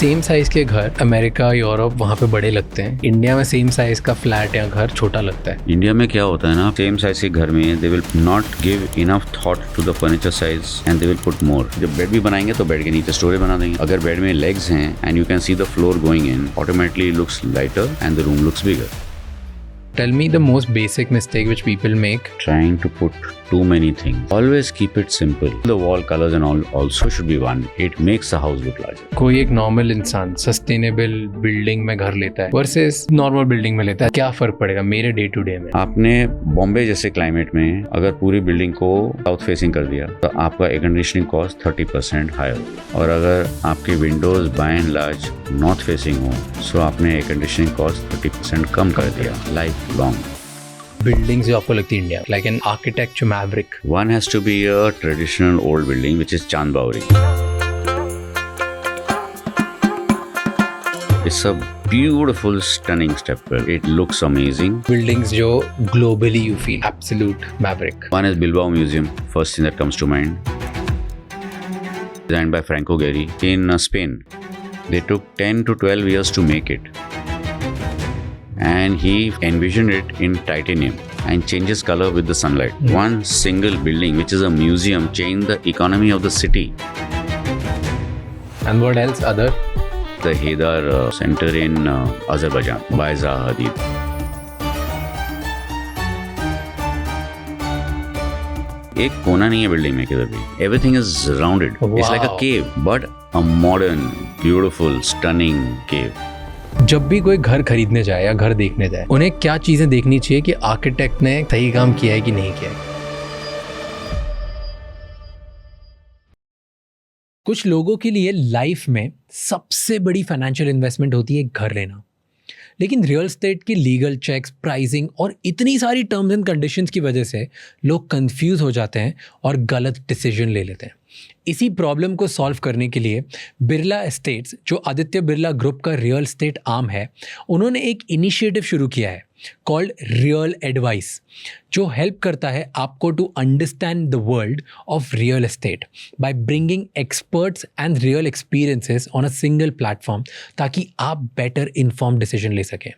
Same size के घर America, Europe वहाँ पे बड़े लगते हैं। इंडिया में सेम साइज का फ्लैट या घर छोटा लगता है। इंडिया में क्या होता है ना, सेम साइज के घर में they will not give enough thought to the furniture size and they will put more. जब बेड भी बनाएंगे तो बेड के नीचे स्टोरेज बना देंगे। अगर बेड में लेग्स हैं and you can see the floor going in, automatically looks lighter and the room looks bigger. Tell me the most basic mistake which people make. Trying to put too many things. Always keep it simple. The wall colors and all also should be one. It makes the house look larger. कोई एक normal इंसान sustainable building में घर लेता है versus normal building में लेता है, क्या फर्क पड़ेगा मेरे डे टू डे में? आपने बॉम्बे जैसे क्लाइमेट में अगर पूरी बिल्डिंग को साउथ फेसिंग कर दिया तो आपका एयर कंडीशनिंग कॉस्ट 30% हायर। और अगर आपके windows by and large north facing हो सो आपने एयर कंडीशनिंग कॉस्ट 30% कम कर दिया लाइफ लॉन्ग। बिल्डिंग्स जो आपको लगती है India, like an architecture maverick, one has to be a traditional old building which is Chand Baori. It's a beautiful, stunning stepwell. It looks amazing. Buildings जो globally you feel absolute maverick. One is Bilbao Museum, first thing that comes to mind. Designed by Franco Gehry in Spain. They took 10 to 12 years to make it. And he envisioned it in titanium and changes color with the sunlight. One single building, which is a museum, changed the economy of the city. And what else? Other? The Haidar Center in Azerbaijan by Zaha Hadid. एक कोना नहीं है building में किधर भी. Everything is rounded. Wow. It's like a cave, but a modern, beautiful, stunning cave. जब भी कोई घर खरीदने जाए या घर देखने जाए, उन्हें क्या चीजें देखनी चाहिए कि आर्किटेक्ट ने सही काम किया है कि नहीं किया है? कुछ लोगों के लिए लाइफ में सबसे बड़ी फाइनेंशियल इन्वेस्टमेंट होती है घर लेना, लेकिन रियल एस्टेट की लीगल चेक्स, प्राइसिंग और इतनी सारी टर्म्स एंड कंडीशंस की वजह से लोग कंफ्यूज हो जाते हैं और गलत डिसीजन ले लेते हैं। इसी प्रॉब्लम को सॉल्व करने के लिए बिरला एस्टेट्स, जो आदित्य बिरला ग्रुप का रियल एस्टेट आर्म है, उन्होंने एक इनिशिएटिव शुरू किया है कॉल्ड रियल एडवाइस, जो हेल्प करता है आपको to understand the world of real estate by bringing experts and real experiences on a single platform, ताकि आप बेटर इन्फॉर्म डिसीजन ले सकें।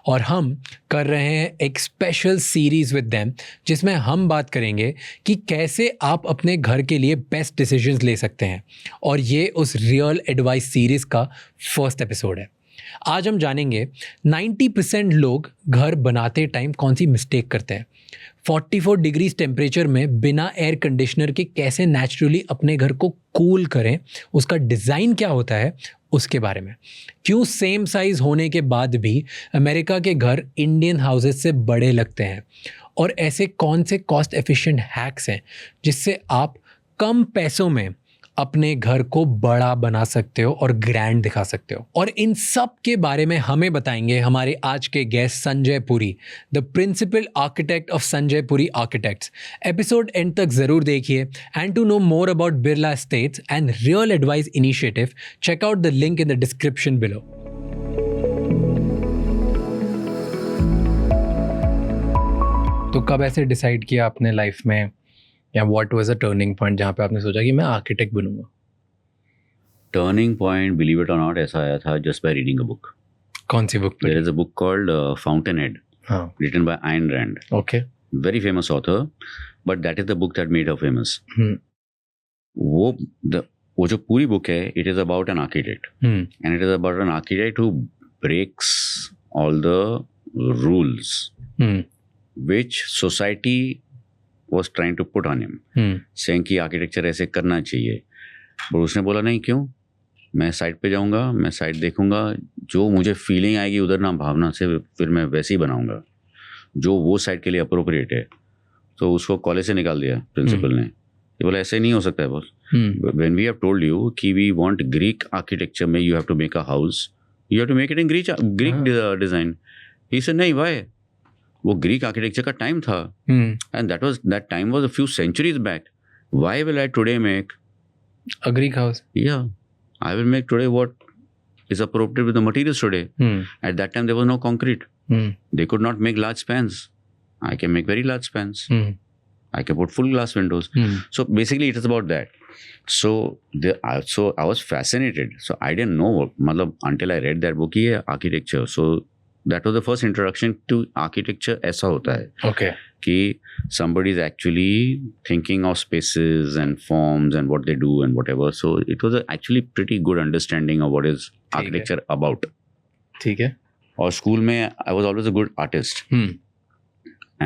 और हम कर रहे हैं एक स्पेशल सीरीज़ विद देम, जिसमें हम बात करेंगे कि कैसे आप अपने घर के लिए बेस्ट डिसीजंस ले सकते हैं, और ये उस रियल एडवाइस सीरीज़ का फर्स्ट एपिसोड है। आज हम जानेंगे 90% लोग घर बनाते टाइम कौन सी मिस्टेक करते हैं, 44 डिग्रीज टेम्परेचर में बिना एयर कंडीशनर के कैसे नेचुरली अपने घर को कूल करें, उसका डिज़ाइन क्या होता है उसके बारे में, क्यों सेम साइज़ होने के बाद भी अमेरिका के घर इंडियन हाउसेस से बड़े लगते हैं, और ऐसे कौन से कॉस्ट एफिशिएंट हैक्स हैं जिससे आप कम पैसों में अपने घर को बड़ा बना सकते हो और ग्रैंड दिखा सकते हो। और इन सब के बारे में हमें बताएंगे हमारे आज के guest Sanjay Puri, the principal architect of Sanjay Puri architects. Episode end तक ज़रूर देखिए। And to know more about Birla estates and real advice initiative, check out the link in the description below. तो कब ऐसे डिसाइड किया आपने लाइफ में, या what was a turning point जहाँ पे आपने सोचा कि मैं आर्किटेक्ट बनूंगा? टर्निंग पॉइंट, बिलीव इट और नॉट, ऐसा आया था just by reading a book. कौन सी book? There is a book called Fountainhead, written by Ayn Rand. Okay, very famous author, but that is the book that made her famous. वो जो पूरी book है, it is about an architect, and it is about an architect who breaks all the rules which society was trying to put on him, saying कि architecture ऐसे करना चाहिए। पर उसने बोला नहीं, क्यों, मैं साइट पे जाऊंगा, मैं साइट देखूंगा, जो मुझे फीलिंग आएगी उधर ना भावना से, फिर मैं वैसे ही बनाऊंगा जो वो साइट के लिए अप्रोप्रिएट है। तो उसको कॉलेज से निकाल दिया प्रिंसिपल ने। ये बोला ऐसे नहीं हो सकता है boss, when we have told you कि वी वांट ग्रीक आर्किटेक्चर में you have to make a house, you have to make it in Greek design. He said नहीं, व्हाई? वो ग्रीक आर्किटेक्चर का टाइम था, and that time was a few centuries back. Why will I today make a Greek house? या I will make today what is appropriate with the materials today. At that time there was no concrete, they could not make large spans. I can make very large spans, I can put full glass windows. So basically it is about that. So I was fascinated. So I didn't know मतलब until I read that book ये architecture. So that was the first introduction to architecture. ऐसा होता है Okay. कि somebody is actually thinking of spaces and forms and what they do and whatever. So it was actually pretty good understanding of what is architecture about. ठीक है. और school में I was always a good artist.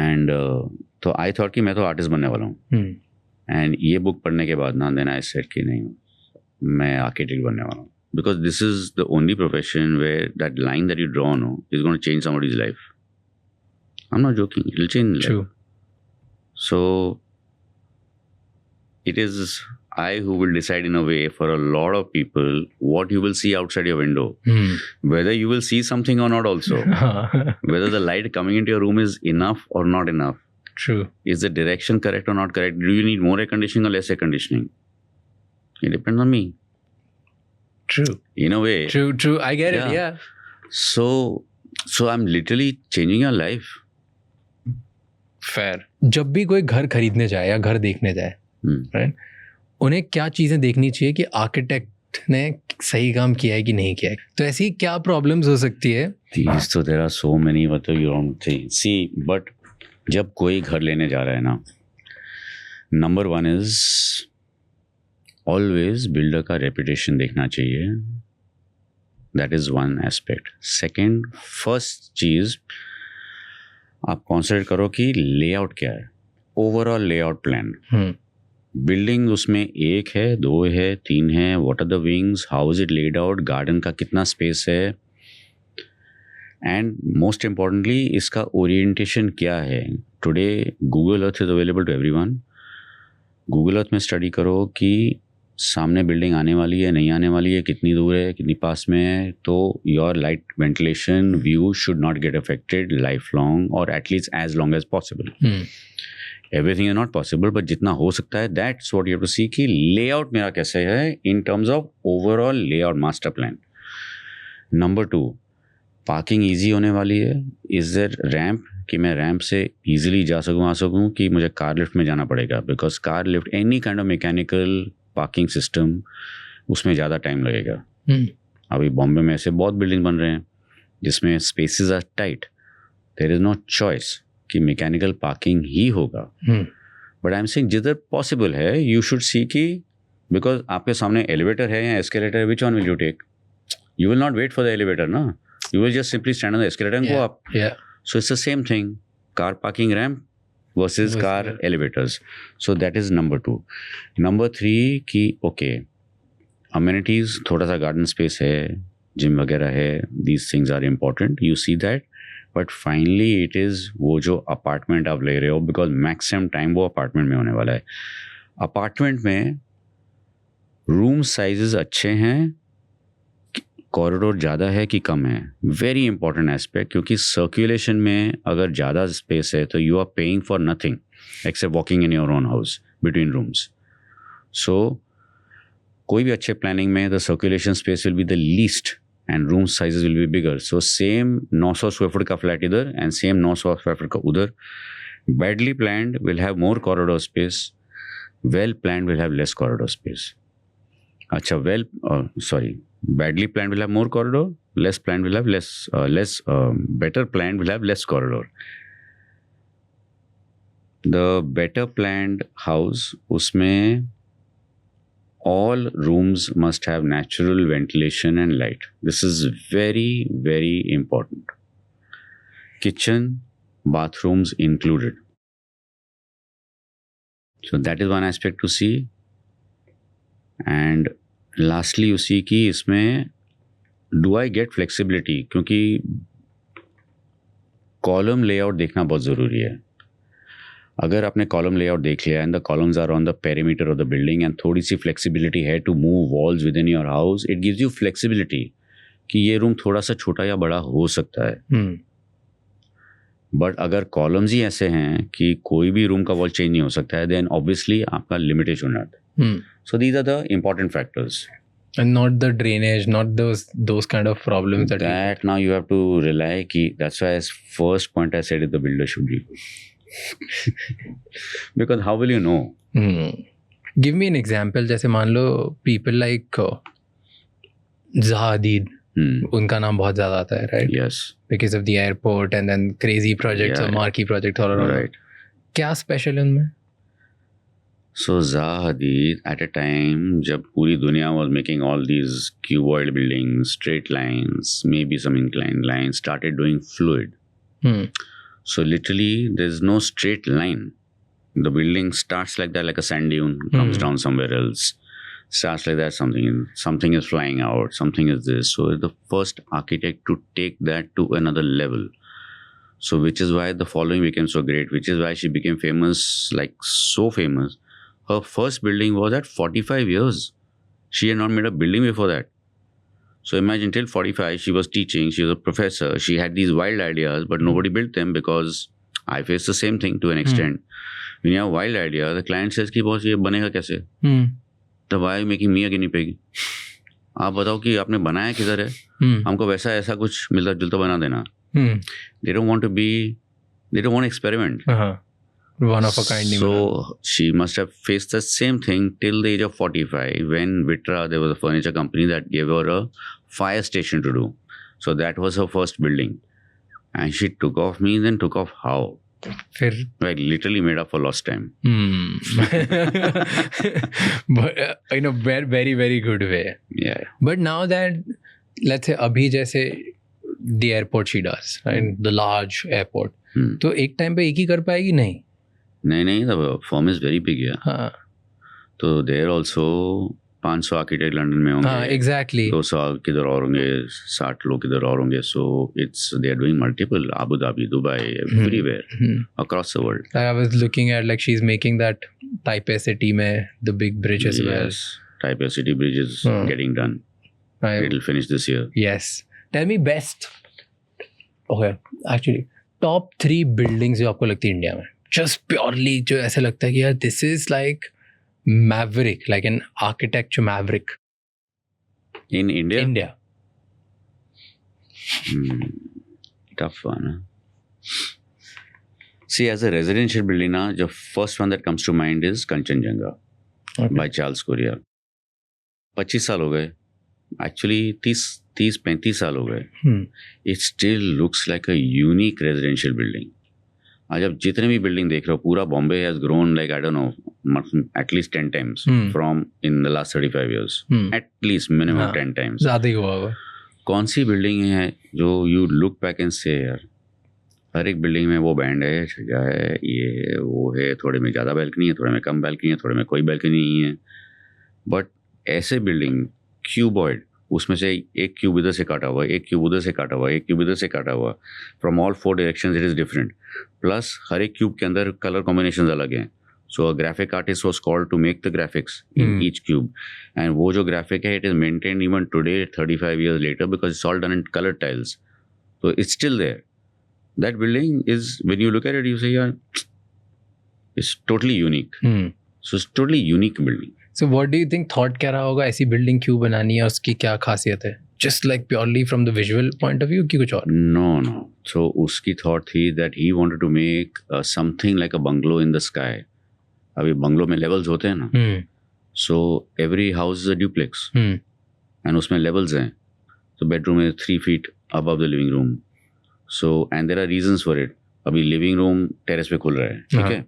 And तो I thought कि मैं तो artist बनने वाला हूँ. एंड ये बुक पढ़ने के बाद ना देन आई सेड कि नहीं मैं आर्किटेक्ट बनने वाला हूँ, because this is the only profession where that line that you draw no is going to change somebody's life. I am not joking, it will change life. So it is I who will decide in a way for a lot of people what you will see outside your window, whether you will see something or not also, whether the light coming into your room is enough or not enough. True. Is the direction correct or not correct? Do you need more air conditioning or less air conditioning? It depends on me. True. In a way. True. I get it. Yeah. So I'm literally changing your life. Fair. जब भी कोई घर खरीदने जाए या घर देखने जाए, right? उन्हें क्या चीजें देखनी चाहिए कि आर्किटेक्ट ने सही काम किया है कि नहीं किया है? तो ऐसी क्या प्रॉब्लम्स हो सकती है? These so there are so many what you don't see, but जब कोई घर लेने जा रहा है ना, नंबर 1 इज ऑलवेज बिल्डर का रेपुटेशन देखना चाहिए. That is one aspect. Second, first चीज आप कॉन्सिडर करो कि लेआउट क्या है, ओवरऑल लेआउट प्लान. बिल्डिंग उसमें 1 है, 2 है, 3 है, what are the wings, how is it laid out, garden का कितना स्पेस है, एंड मोस्ट इम्पॉर्टेंटली इसका ओरिएंटेशन क्या है. Today Google Earth is available to everyone. Google Earth में स्टडी करो कि सामने बिल्डिंग आने वाली है, नहीं आने वाली है, कितनी दूर है, कितनी पास में है. तो your light ventilation view should not get affected life long और at least as long as possible. Everything is not possible but जितना हो सकता है that's what you have to see कि लेआउट मेरा कैसे है in terms of overall layout master plan. Number 2, parking easy होने वाली है. इज देयर रैम्प कि मैं रैम्प से ईजिली जा सकूँ आ सकूँ कि मुझे कार लिफ्ट में जाना पड़ेगा, because car lift any kind of mechanical parking system उसमें ज़्यादा टाइम लगेगा. अभी बॉम्बे में ऐसे बहुत बिल्डिंग बन रहे हैं जिसमें spaces are tight, there is no choice कि मैकेनिकल पार्किंग ही होगा. बट आई एम सेइंग जिधर पॉसिबल है यू शुड सी कि बिकॉज आपके सामने एलिवेटर है या एस्केलेटर है, which one will you take? You will not wait for the elevator ना, you will just simply stand on the escalator and go up. So it's the same thing, car parking ramp versus car elevators. So that is number 2. Number 3 कि okay, amenities, थोड़ा सा garden space है, gym वगैरह है, these things are important, you see that. But finally it is वो जो apartment आप ले रहे हो, because maximum time वो apartment में होने वाला है. Apartment में room sizes अच्छे हैं, कॉरिडोर ज़्यादा है कि कम है, वेरी इंपॉर्टेंट एस्पेक्ट. क्योंकि सर्कुलेशन में अगर ज़्यादा स्पेस है तो you are paying for nothing except walking in your own house between rooms. So कोई भी अच्छे प्लानिंग में the circulation space will be the least and room sizes will be bigger. So same 900 square foot का flat इधर and same 900 square foot का उधर. Badly planned will have more corridor space, well planned will have less corridor space. अच्छा, badly planned will have more corridor, less planned will have better planned will have less corridor. The better planned house, उसमें all rooms must have natural ventilation and light. This is very, very important. Kitchen, bathrooms included. So that is one aspect to see. And lastly उसी की इसमें do I get flexibility, क्योंकि column layout देखना बहुत ज़रूरी है. अगर आपने कॉलम लेआउट देख लिया and the columns are on the perimeter of the building and थोड़ी सी फ्लेक्सिबिलिटी है to move walls within your house, it gives you flexibility कि ये रूम थोड़ा सा छोटा या बड़ा हो सकता है. बट अगर कॉलम्स ही ऐसे हैं कि कोई भी रूम का वॉल चेंज नहीं हो सकता है, देन ऑब्वियसली आपका लिमिटेशन हो जाता है. So these are the important factors. And not the drainage, not those kind of problems that now you have to rely ki, that's why as first point I said the builder should be. Because how will you know? Give me an example. जैसे मान लो people like ज़हा हदीद, उनका नाम बहुत ज़्यादा आता है, right? Yes. Because of the airport and then crazy projects और मार्की प्रोजेक्ट और Right. क्या स्पेशल है उनमें? So Zaha Hadid at a time जब पूरी दुनिया was making all these cuboid buildings, straight lines, maybe some inclined lines, started doing fluid. So literally there's no straight line. The building starts like that, like a sand dune, comes down somewhere else. Starts like that, something is flying out, something is this. So the first architect to take that to another level. So which is why the following became so great, which is why she became famous, like so famous. Her first building was at 45 years. She had not made a building before that. So imagine till 45, she was teaching, she was a professor, she had these wild ideas, but nobody built them because I faced the same thing to an extent. When you have wild idea, the client says कि boss ये बनेगा कैसे? तो why are you making me a guinea pig? आप बताओ कि आपने बनाया किधर है? हमको वैसा ऐसा कुछ मिलता जुलता बना देना. They don't want to experiment. One of a kind. So she must have faced the same thing till the age of 45 when Vitra, there was a furniture company that gave her a fire station to do. So that was her first building. And she took off me, then took off how? Like literally made up for lost time. But in a very, very, very good way. Yeah. But now that, let's say, abhi jaise the airport she does, right? The large airport. तो एक time पे एक ही कर पाएगी? नहीं, the firm is very big, yeah. हाँ. तो there also 500 architect London में होंगे. हाँ, exactly. 200 किधर और होंगे, 60 लोग किधर और होंगे. So they are doing multiple, Abu Dhabi, Dubai, everywhere, across the world. I was looking at like she's making that Taipei City में the big bridge as well. Yes, Taipei City bridge is getting done. It will finish this year. Yes. Tell me best. Okay, actually, top 3 buildings जो आपको लगती है India में, just purely जो ऐसा लगता है कि यार this is like maverick, like an architecture maverick. In India? India. Tough one. See, as a residential building, the first one that comes to mind is Kanchenjunga by Charles Correa. 25 साल हो गए. Actually, 30-35 साल हो गए. It still looks like a unique residential building. आज आप जितने भी बिल्डिंग देख रहे हो, पूरा Bombay has grown like I don't know at least 10 times from in the last 35 years. At least minimum 10 times. ज़्यादा ही हुआ होगा. कौन सी बिल्डिंग है जो यू लुक बैक एंड से यार हर एक बिल्डिंग में वो बैंड है, छज्जा है, ये है, वो है, थोड़े में ज़्यादा बैल्कनी है, थोड़े में कम बैल्कनी है, थोड़े में कोई बैल्कनी नहीं है. बट ऐसे बिल्डिंग क्यूबॉइड, उसमें से एक क्यूब इधर से काटा हुआ, एक क्यूब उधर से काटा हुआ, एक क्यूब इधर से काटा हुआ, from all 4 directions it is different. Plus हर एक क्यूब के अंदर कलर कॉम्बिनेशंस अलग हैं. So a graphic artist was called to make the graphics in each cube, and वो जो ग्राफिक है it is maintained even today 35 years later because it's all done in colour tiles. So it's still there. That building is when you look at it you say यार it's totally unique. So it's totally unique building. So what do you think thought क्या रहा होगा ऐसी building क्यों बनानी है, उसकी क्या खासियत है? Just like purely from the visual point of view कि कुछ और? No. So उसकी thought थी that he wanted to make something like a bungalow in the sky. अभी बंगलो में levels होते हैं ना. So every house is a duplex. And उसमें levels हैं. So bedroom is 3 feet above the living room. So and there are reasons for it. अभी living room terrace पे खुल रहा है, ठीक है?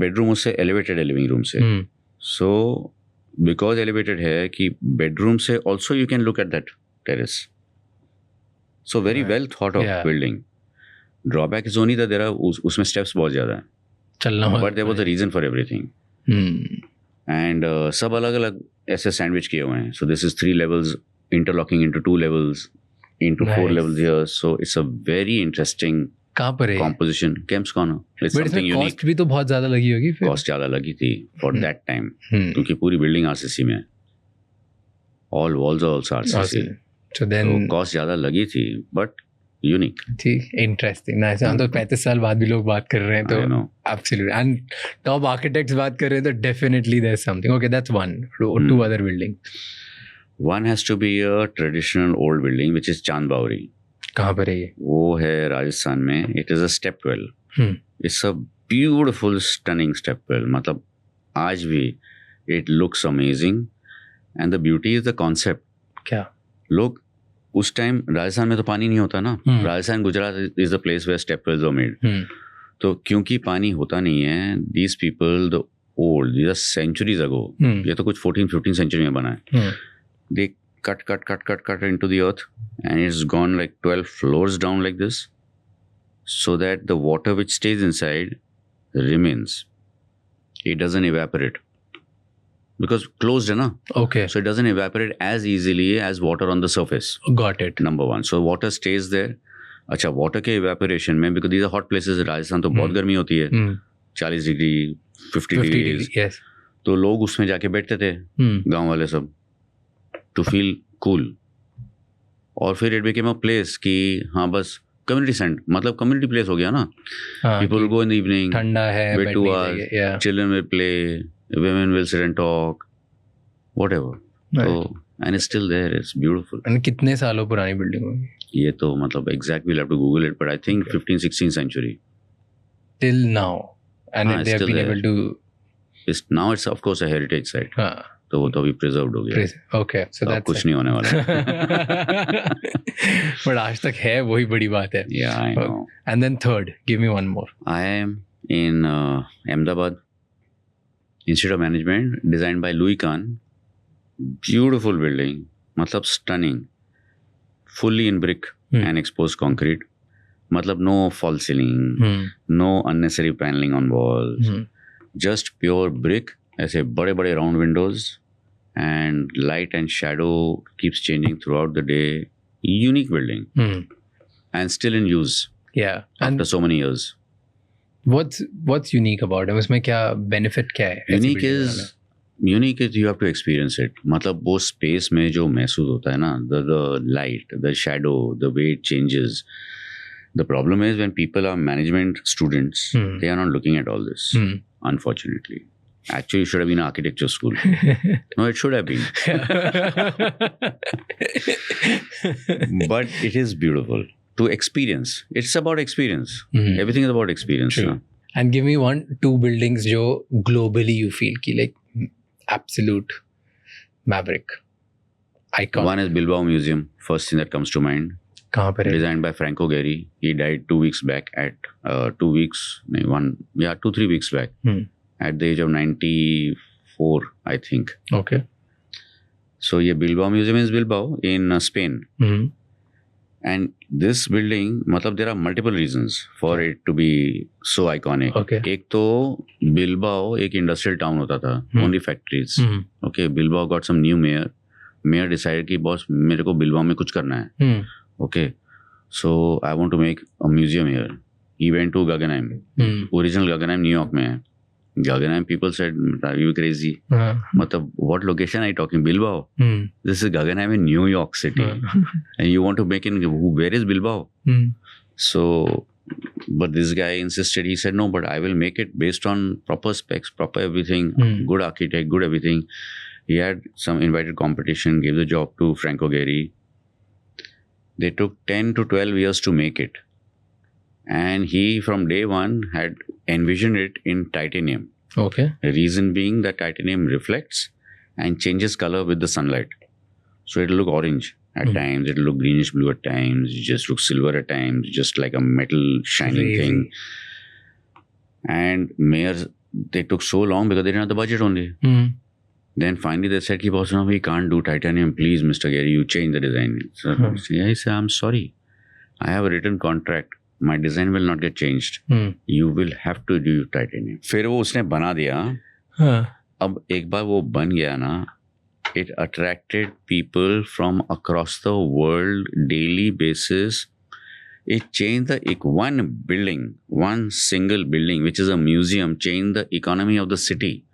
Bedroom उससे elevated है living room से. So because elevated है कि bedroom से also you can look at that terrace. So very well thought of building. Drawback is only that there are उसमें steps बहुत ज़्यादा हैं. चलना होगा. But there was a reason for everything. And सब अलग अलग ऐसे sandwich किए हुए हैं. So this is 3 levels interlocking into 2 levels into 4 levels here. So it's a very interesting कहाँ पर है composition. Camps corner. It's something unique. Cost भी तो बहुत ज़्यादा लगी होगी फिर. कॉस्ट ज़्यादा लगी थी for that time क्योंकि पूरी बिल्डिंग आरसीसी में, all walls are also RCC. So then cost ज़्यादा लगी थी but unique. ठीक, इंटरेस्टिंग. नाइस. हम तो 35 साल बाद भी लोग बात कर रहे हैं तो एब्सोल्युटली. एंड टॉप आर्किटेक्ट्स बात कर रहे हैं तो definitely there is something. Okay, that's one. 2 other buildings. One has to be a traditional old building which is चांद बावरी. कहाँ पर है ये? वो है राजस्थान में. It is a step well. It's a beautiful stunning step well. मतलब आज भी It looks amazing. And the beauty is the concept. क्या? लोग उस टाइम राजस्थान में तो पानी नहीं होता ना. Rajasthan, Gujarat is the place where stepwells were made. तो क्योंकि पानी होता नहीं है, these people, the old, these are centuries ago. ये तो कुछ 14-15 century में बना है. They cut into the earth, and it's gone like 12 floors down like this, so that the water which stays inside remains. It doesn't evaporate. Because closed, na? Okay. So it doesn't evaporate as easily as water on the surface. Got it. Number one. So water stays there. अच्छा, water के evaporation में, because these are hot places, Rajasthan तो बहुत गर्मी होती है, 40 degree, 50 degree. Yes. तो लोग उसमें जाके बैठते थे, गांव वाले सब, to feel cool. और फिर it became a place कि हाँ बस community center, मतलब community place हो गया ना. People will go in the evening, ठंडा है, wait 2 hours, children will play, women will sit and talk, whatever. Right. So, and it's still there. It's beautiful. And कितने सालों पुरानी बिल्डिंग होगी? ये तो मतलब exact we'll have to Google it, but I think 15th-16th century. Till now, and they have been there. able to. Now it's of course a heritage site. हाँ. तो वो तो अभी preserved हो गया. Okay, so तो that's कुछ नहीं होने वाला. But आज तक है, वही बड़ी बात है. Yeah, I know. And then third, give me one more. I am in Ahmedabad, Institute of Management, designed by Louis Kahn. Beautiful building, मतलब stunning, fully in brick and exposed concrete. मतलब no false ceiling, no unnecessary paneling on walls, just pure brick. ऐसे बड़े बड़े round windows, and light and shadow keeps changing throughout the day. Unique building, and still in use. Yeah, after so many years. What's unique about it? उसमें क्या benefit क्या है? Unique is you have to experience it. मतलब वो space में जो महसूस होता है ना, the light, the shadow, the way it changes. The problem is when people are management students, they are not looking at all this, unfortunately. Actually, it should have been architecture school. No, it should have been. But it is beautiful to experience. It's about experience. Everything is about experience. True. No? And give me 1-2 buildings जो globally you feel ki like absolute maverick icon. One is Bilbao Museum. First thing that comes to mind. कहाँ पर है? Designed by Franco Gehry. He died 2 weeks back at 2 weeks. 2-3 weeks back. At the age of 94, I think. Okay. So yeah, Bilbao Museum is Bilbao in Spain. And this building, मतलब there are multiple reasons for it to be so iconic. Okay. एक तो Bilbao एक industrial town होता था, only factories. Okay, Bilbao got some new mayor. Mayor decided कि boss मेरे को Bilbao में कुछ करना है. Okay, so I want to make a museum here. He went to Guggenheim. Original Guggenheim New York में है. Guggenheim people said, are you crazy? मतलब what location are you talking? Bilbao. This is Guggenheim in New York City. And you want to make in, where is Bilbao? So, but this guy insisted, he said, no, but I will make it based on proper specs, proper everything, good architect, good everything. He had some invited competition, gave the job to Franco Gehry. They took 10 to 12 years to make it. And he, from day one, had envisioned it in titanium. Okay. The reason being that titanium reflects and changes color with the sunlight. So it'll look orange at times, it'll look greenish blue at times, it just looks silver at times, just like a metal shining thing. And mayors, they took so long because they didn't have the budget only. Then finally they said, boss, no, we can't do titanium. Please, Mr. Gehry, you change the design. So I said, I'm sorry. I have a written contract. My design will not get changed. You will have to do titanium. फिर वो उसने बना दिया. अब एक बार वो बन गया ना, it attracted people from across the world daily basis. It changed one building, one single building, which is a museum, changed the economy of the city.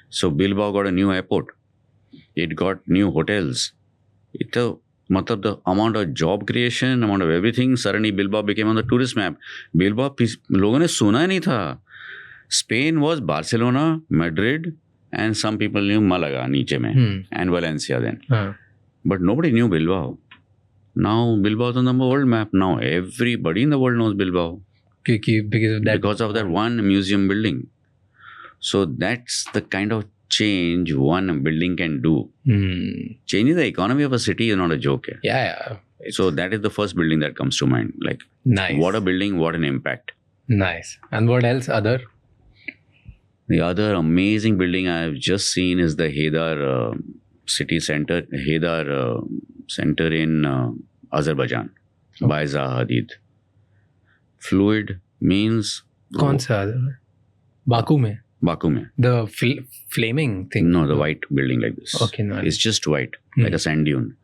So Bilbao got a new airport. It got new hotels. मतलब the amount of job creation, amount of everything, suddenly Bilbao became on the tourist map. Bilbao, लोगों ने सुना ही नहीं था. Spain was Barcelona, Madrid, and some people knew Malaga, नीचे में, and Valencia then. But nobody knew Bilbao. Now Bilbao is on the world map. Now everybody in the world knows Bilbao. Because of that one museum building. So that's the kind of change one building can do. Changing the economy of a city is not a joke. Yeah. So that is the first building that comes to mind. Like, Nice. what a building, what an impact. Nice. And what else? Other? The other amazing building I've just seen is the Haidar city center, Haidar center in Azerbaijan, by Zaha Hadid. Fluid means... कौन सा? Baku में? Baku mein. The flaming thing? No, the white building like this. Okay, nice. It's just white, like a sand dune.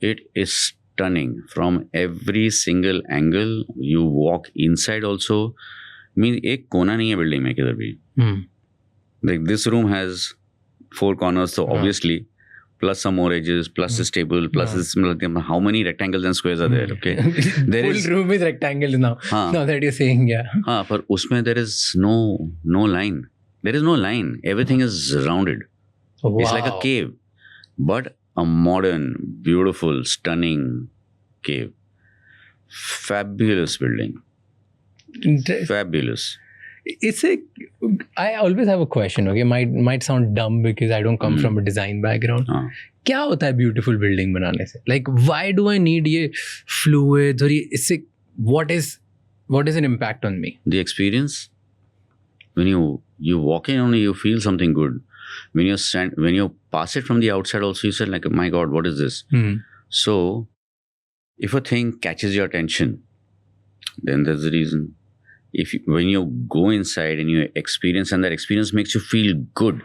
It is stunning from every single angle. You walk inside also. Means एक कोना नहीं है building में किधर भी. Like this room has 4 corners, so obviously, plus some more edges, plus this table, plus this, how many rectangles and squares are there? Okay, there Full is room is rectangle now. हाँ. Now that you're saying, yeah. हाँ, पर उसमें there is no line. There is no line. Everything is rounded. Wow. It's like a cave, but a modern, beautiful, stunning cave. Fabulous building. Fabulous. I always have a question, okay? Might sound dumb because I don't come from a design background. क्या होता है beautiful building बनाने से? Like, why do I need ये fluids और ये इससे what is an impact on me? The experience. When you walk in only, you feel something good. When you pass it from the outside also, you say like, my God, what is this? So, if a thing catches your attention, then there's the reason. When you go inside and you experience, and that experience makes you feel good.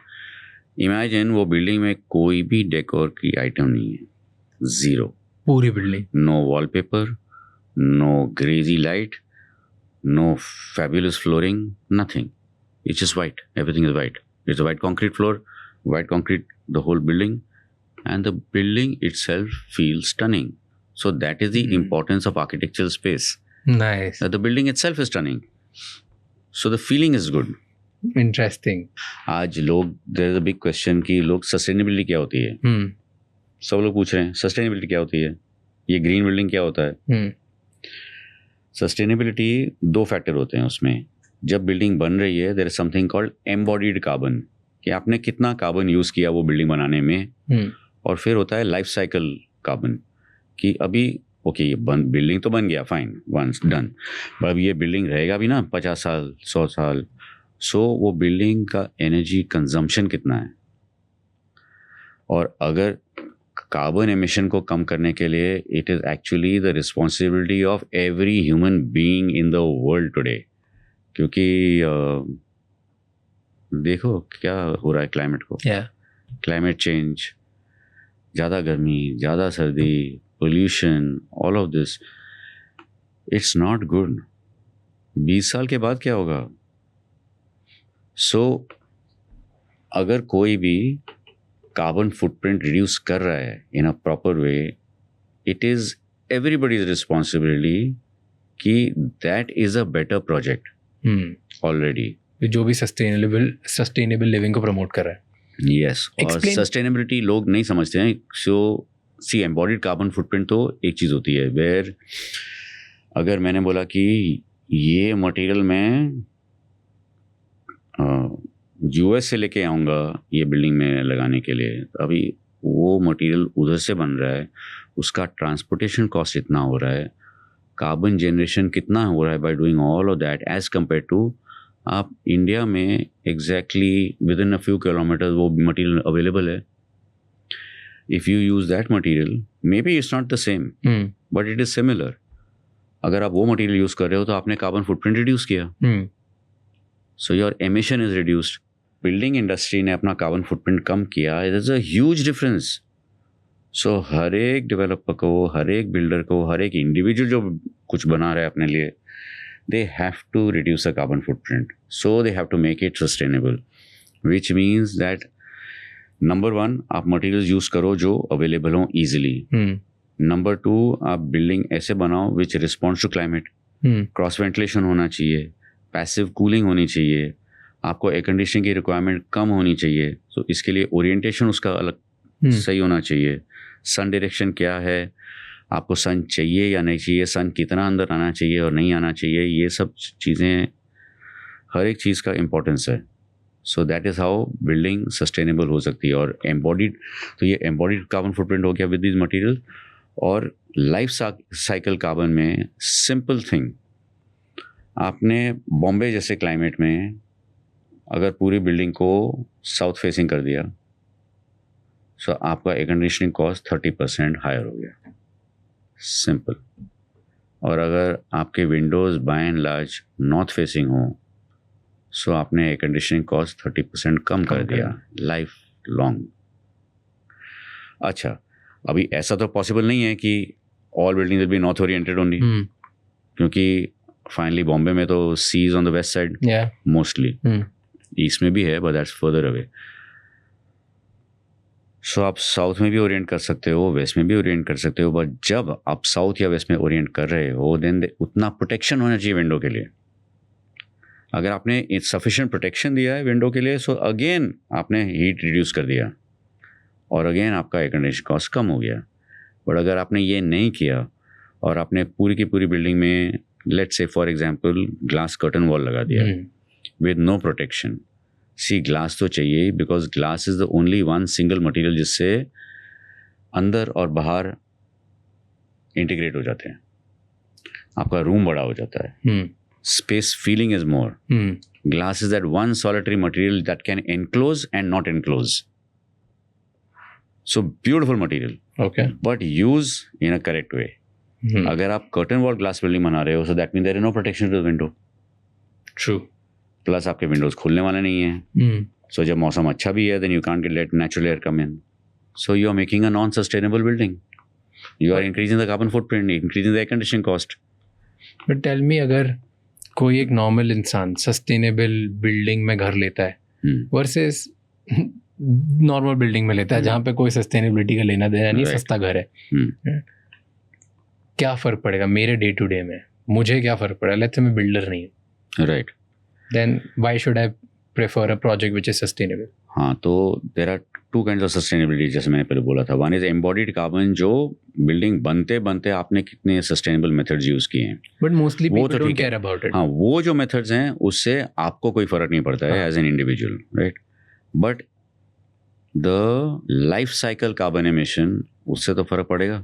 Imagine वो building में कोई भी decor की item नहीं है. Zero. पूरी building. No wallpaper, no crazy light, no fabulous flooring, nothing. It's just white. Everything is white. It's a white concrete floor, white concrete, the whole building. And the building itself feels stunning. So that is the importance of architectural space. Nice. The building itself is stunning. So the feeling is good. Interesting. आज लोग, there is a big question कि लोग sustainability क्या होती है? सब लोग पूछ रहे हैं sustainability क्या होती है? ये green building क्या होता है? Sustainability 2 factor होते हैं उसमें. जब बिल्डिंग बन रही है, there is something called embodied carbon, कि आपने कितना कार्बन यूज़ किया वो बिल्डिंग बनाने में. और फिर होता है लाइफ साइकिल कार्बन, कि अभी ओके ये बिल्डिंग तो बन गया, फाइन, वंस डन, पर अब ये बिल्डिंग रहेगा भी ना 50 साल 100 साल. सो वो बिल्डिंग का एनर्जी कंजम्पशन कितना है. और अगर कार्बन एमिशन को कम करने के लिए, it is actually the responsibility of every human being in the world today. क्योंकि देखो क्या हो रहा है क्लाइमेट को. क्लाइमेट चेंज, ज़्यादा गर्मी, ज़्यादा सर्दी, pollution, all of this, it's not good. 20 साल के बाद क्या होगा? सो अगर कोई भी कार्बन फुटप्रिंट रिड्यूस कर रहा है in a proper way, it is everybody's responsibility कि that is a better project already, जो भी सस्टेनेबल लिविंग को प्रमोट कर रहा है. यस. और सस्टेनेबिलिटी लोग नहीं समझते हैं. सो सी एम्बॉडीड कार्बन फुटप्रिंट तो एक चीज़ होती है, वेयर अगर मैंने बोला कि ये मटेरियल मैं यूएस से लेके आऊँगा ये बिल्डिंग में लगाने के लिए, अभी वो मटेरियल उधर से बन रहा है, उसका ट्रांसपोर्टेशन कॉस्ट इतना हो रहा है, कार्बन जनरेशन कितना हो रहा है by doing all of that, as compared to आप इंडिया में exactly within a few kilometres वो मटेरियल अवेलेबल है. If you use that material, maybe it's not the same but it is similar. अगर आप वो material use कर रहे हो तो आपने कार्बन फुटप्रिंट रिड्यूस किया, so your emission is reduced. Building industry ने अपना कार्बन फुटप्रिंट कम किया, it is a huge difference. So हर एक डेवलपर को, हर एक बिल्डर को, हर एक इंडिविजुअल जो कुछ बना रहा है अपने लिए, they have to reduce the carbon footprint. So they have to make it sustainable, which means that number 1, आप materials use करो जो available हो easily. Number 2, आप building ऐसे बनाओ which responds to climate. Cross ventilation होना चाहिए, passive cooling होनी चाहिए, आपको air conditioning की requirement कम होनी चाहिए. So इसके लिए orientation उसका अलग सही होना चाहिए. Sun direction क्या है, आपको सन चाहिए या नहीं चाहिए, सन कितना अंदर आना चाहिए और नहीं आना चाहिए, ये सब चीज़ें, हर एक चीज़ का इम्पोर्टेंस है. So that is how building sustainable हो सकती है. और एम्बॉडीड, तो ये एम्बॉडीड कार्बन फुटप्रिंट हो गया विद दिस मटेरियल. और लाइफ साइकिल कार्बन में सिंपल थिंग, आपने बॉम्बे जैसे क्लाइमेट में अगर पूरी बिल्डिंग को साउथ फेसिंग कर दिया, सो आपका एयर कंडीशनिंग कॉस्ट 30% हायर हो गया. सिंपल. और अगर आपके windows by and large north facing हो, सो आपने एयर कंडीशनिंग कॉस्ट 30% कम कर दिया लाइफ लॉन्ग. अच्छा, अभी ऐसा तो पॉसिबल नहीं है कि all building will be north oriented only, क्योंकि फाइनली बॉम्बे में तो sea is on the west side mostly. East में भी है but that's further away. So आप साउथ में भी ओरिएंट कर सकते हो, वेस्ट में भी ओरिएंट कर सकते हो. बट जब आप साउथ या वेस्ट में ओरिएंट कर रहे हो, देन उतना प्रोटेक्शन होना चाहिए विंडो के लिए. अगर आपने सफिशिएंट प्रोटेक्शन दिया है विंडो के लिए, सो अगेन आपने हीट रिड्यूस कर दिया और अगेन आपका एयर कंडीशन कॉस्ट कम हो गया. बट अगर आपने ये नहीं किया और आपने पूरी की पूरी बिल्डिंग में let's say for example glass curtain wall लगा दिया with no protection. See glass तो चाहिए, because glass is the only one single material जिससे अंदर और बाहर इंटीग्रेट हो जाते हैं. आपका रूम बड़ा हो जाता है. Space feeling is more. Glass is that one solitary material that can enclose and not enclose. So beautiful material, okay, but use in a correct way. अगर आप कर्टन वॉल ग्लास बिल्डिंग बना रहे हो, so that mean there is no protection to the window. True. Plus आपके windows खुलने वाले नहीं है. सो जब मौसम अच्छा भी है, then you can't get let natural air come in. So you are making a non sustainable building. You are increasing the carbon footprint, increasing the air conditioning cost. But tell me, अगर कोई एक normal इंसान sustainable building में घर लेता है versus normal building में लेता है जहाँ पे कोई सस्टेनेबिलिटी का लेना देना नहीं, सस्ता घर है, क्या फ़र्क पड़ेगा मेरे डे टू डे में? मुझे क्या फ़र्क पड़ेगा? लेट्स से मैं बिल्डर नहीं हूँ, right, then why should I prefer a project which is sustainable? हाँ, तो there are two kinds of sustainability, जैसे मैंने पहले बोला था. वन इज एम्बॉडीड कार्बन, जो बिल्डिंग बनते बनते आपने कितने सस्टेनेबल मेथड्स यूज़ किए हैं. बट मोस्टली वो पीपल तो डोंट ठीक है. Care about it. हाँ, वो जो मेथड्स हैं उससे आपको कोई फ़र्क नहीं पड़ता है as an individual, right. But the life cycle carbon emission, उससे तो फ़र्क पड़ेगा,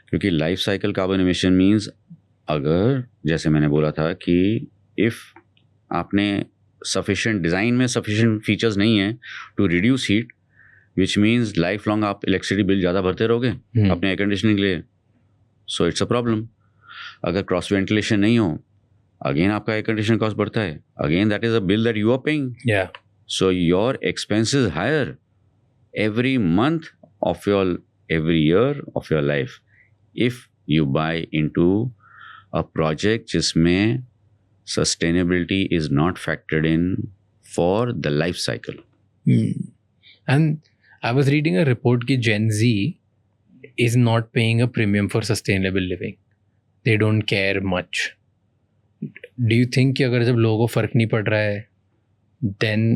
क्योंकि life cycle carbon emission means, अगर जैसे मैंने बोला था कि इफ़ आपने सफिशिएंट डिज़ाइन में सफिशिएंट फीचर्स नहीं है to reduce heat, which means life long आप इलेक्ट्रिसिटी बिल ज़्यादा भरते रहोगे अपने एयर कंडीशनिंग के लिए. So it's a problem. अगर क्रॉस वेंटिलेशन नहीं हो, अगेन आपका एयर कंडीशन कॉस्ट बढ़ता है. Again that is a bill that you are paying. So your expense is higher every month of your every year of your life if you buy into a project जिसमें sustainability is not factored in for the life cycle. And I was reading a report कि Gen Z is not paying a premium for sustainable living. They don't care much. Do you think कि अगर जब लोगों को फर्क नहीं पड़ रहा है, then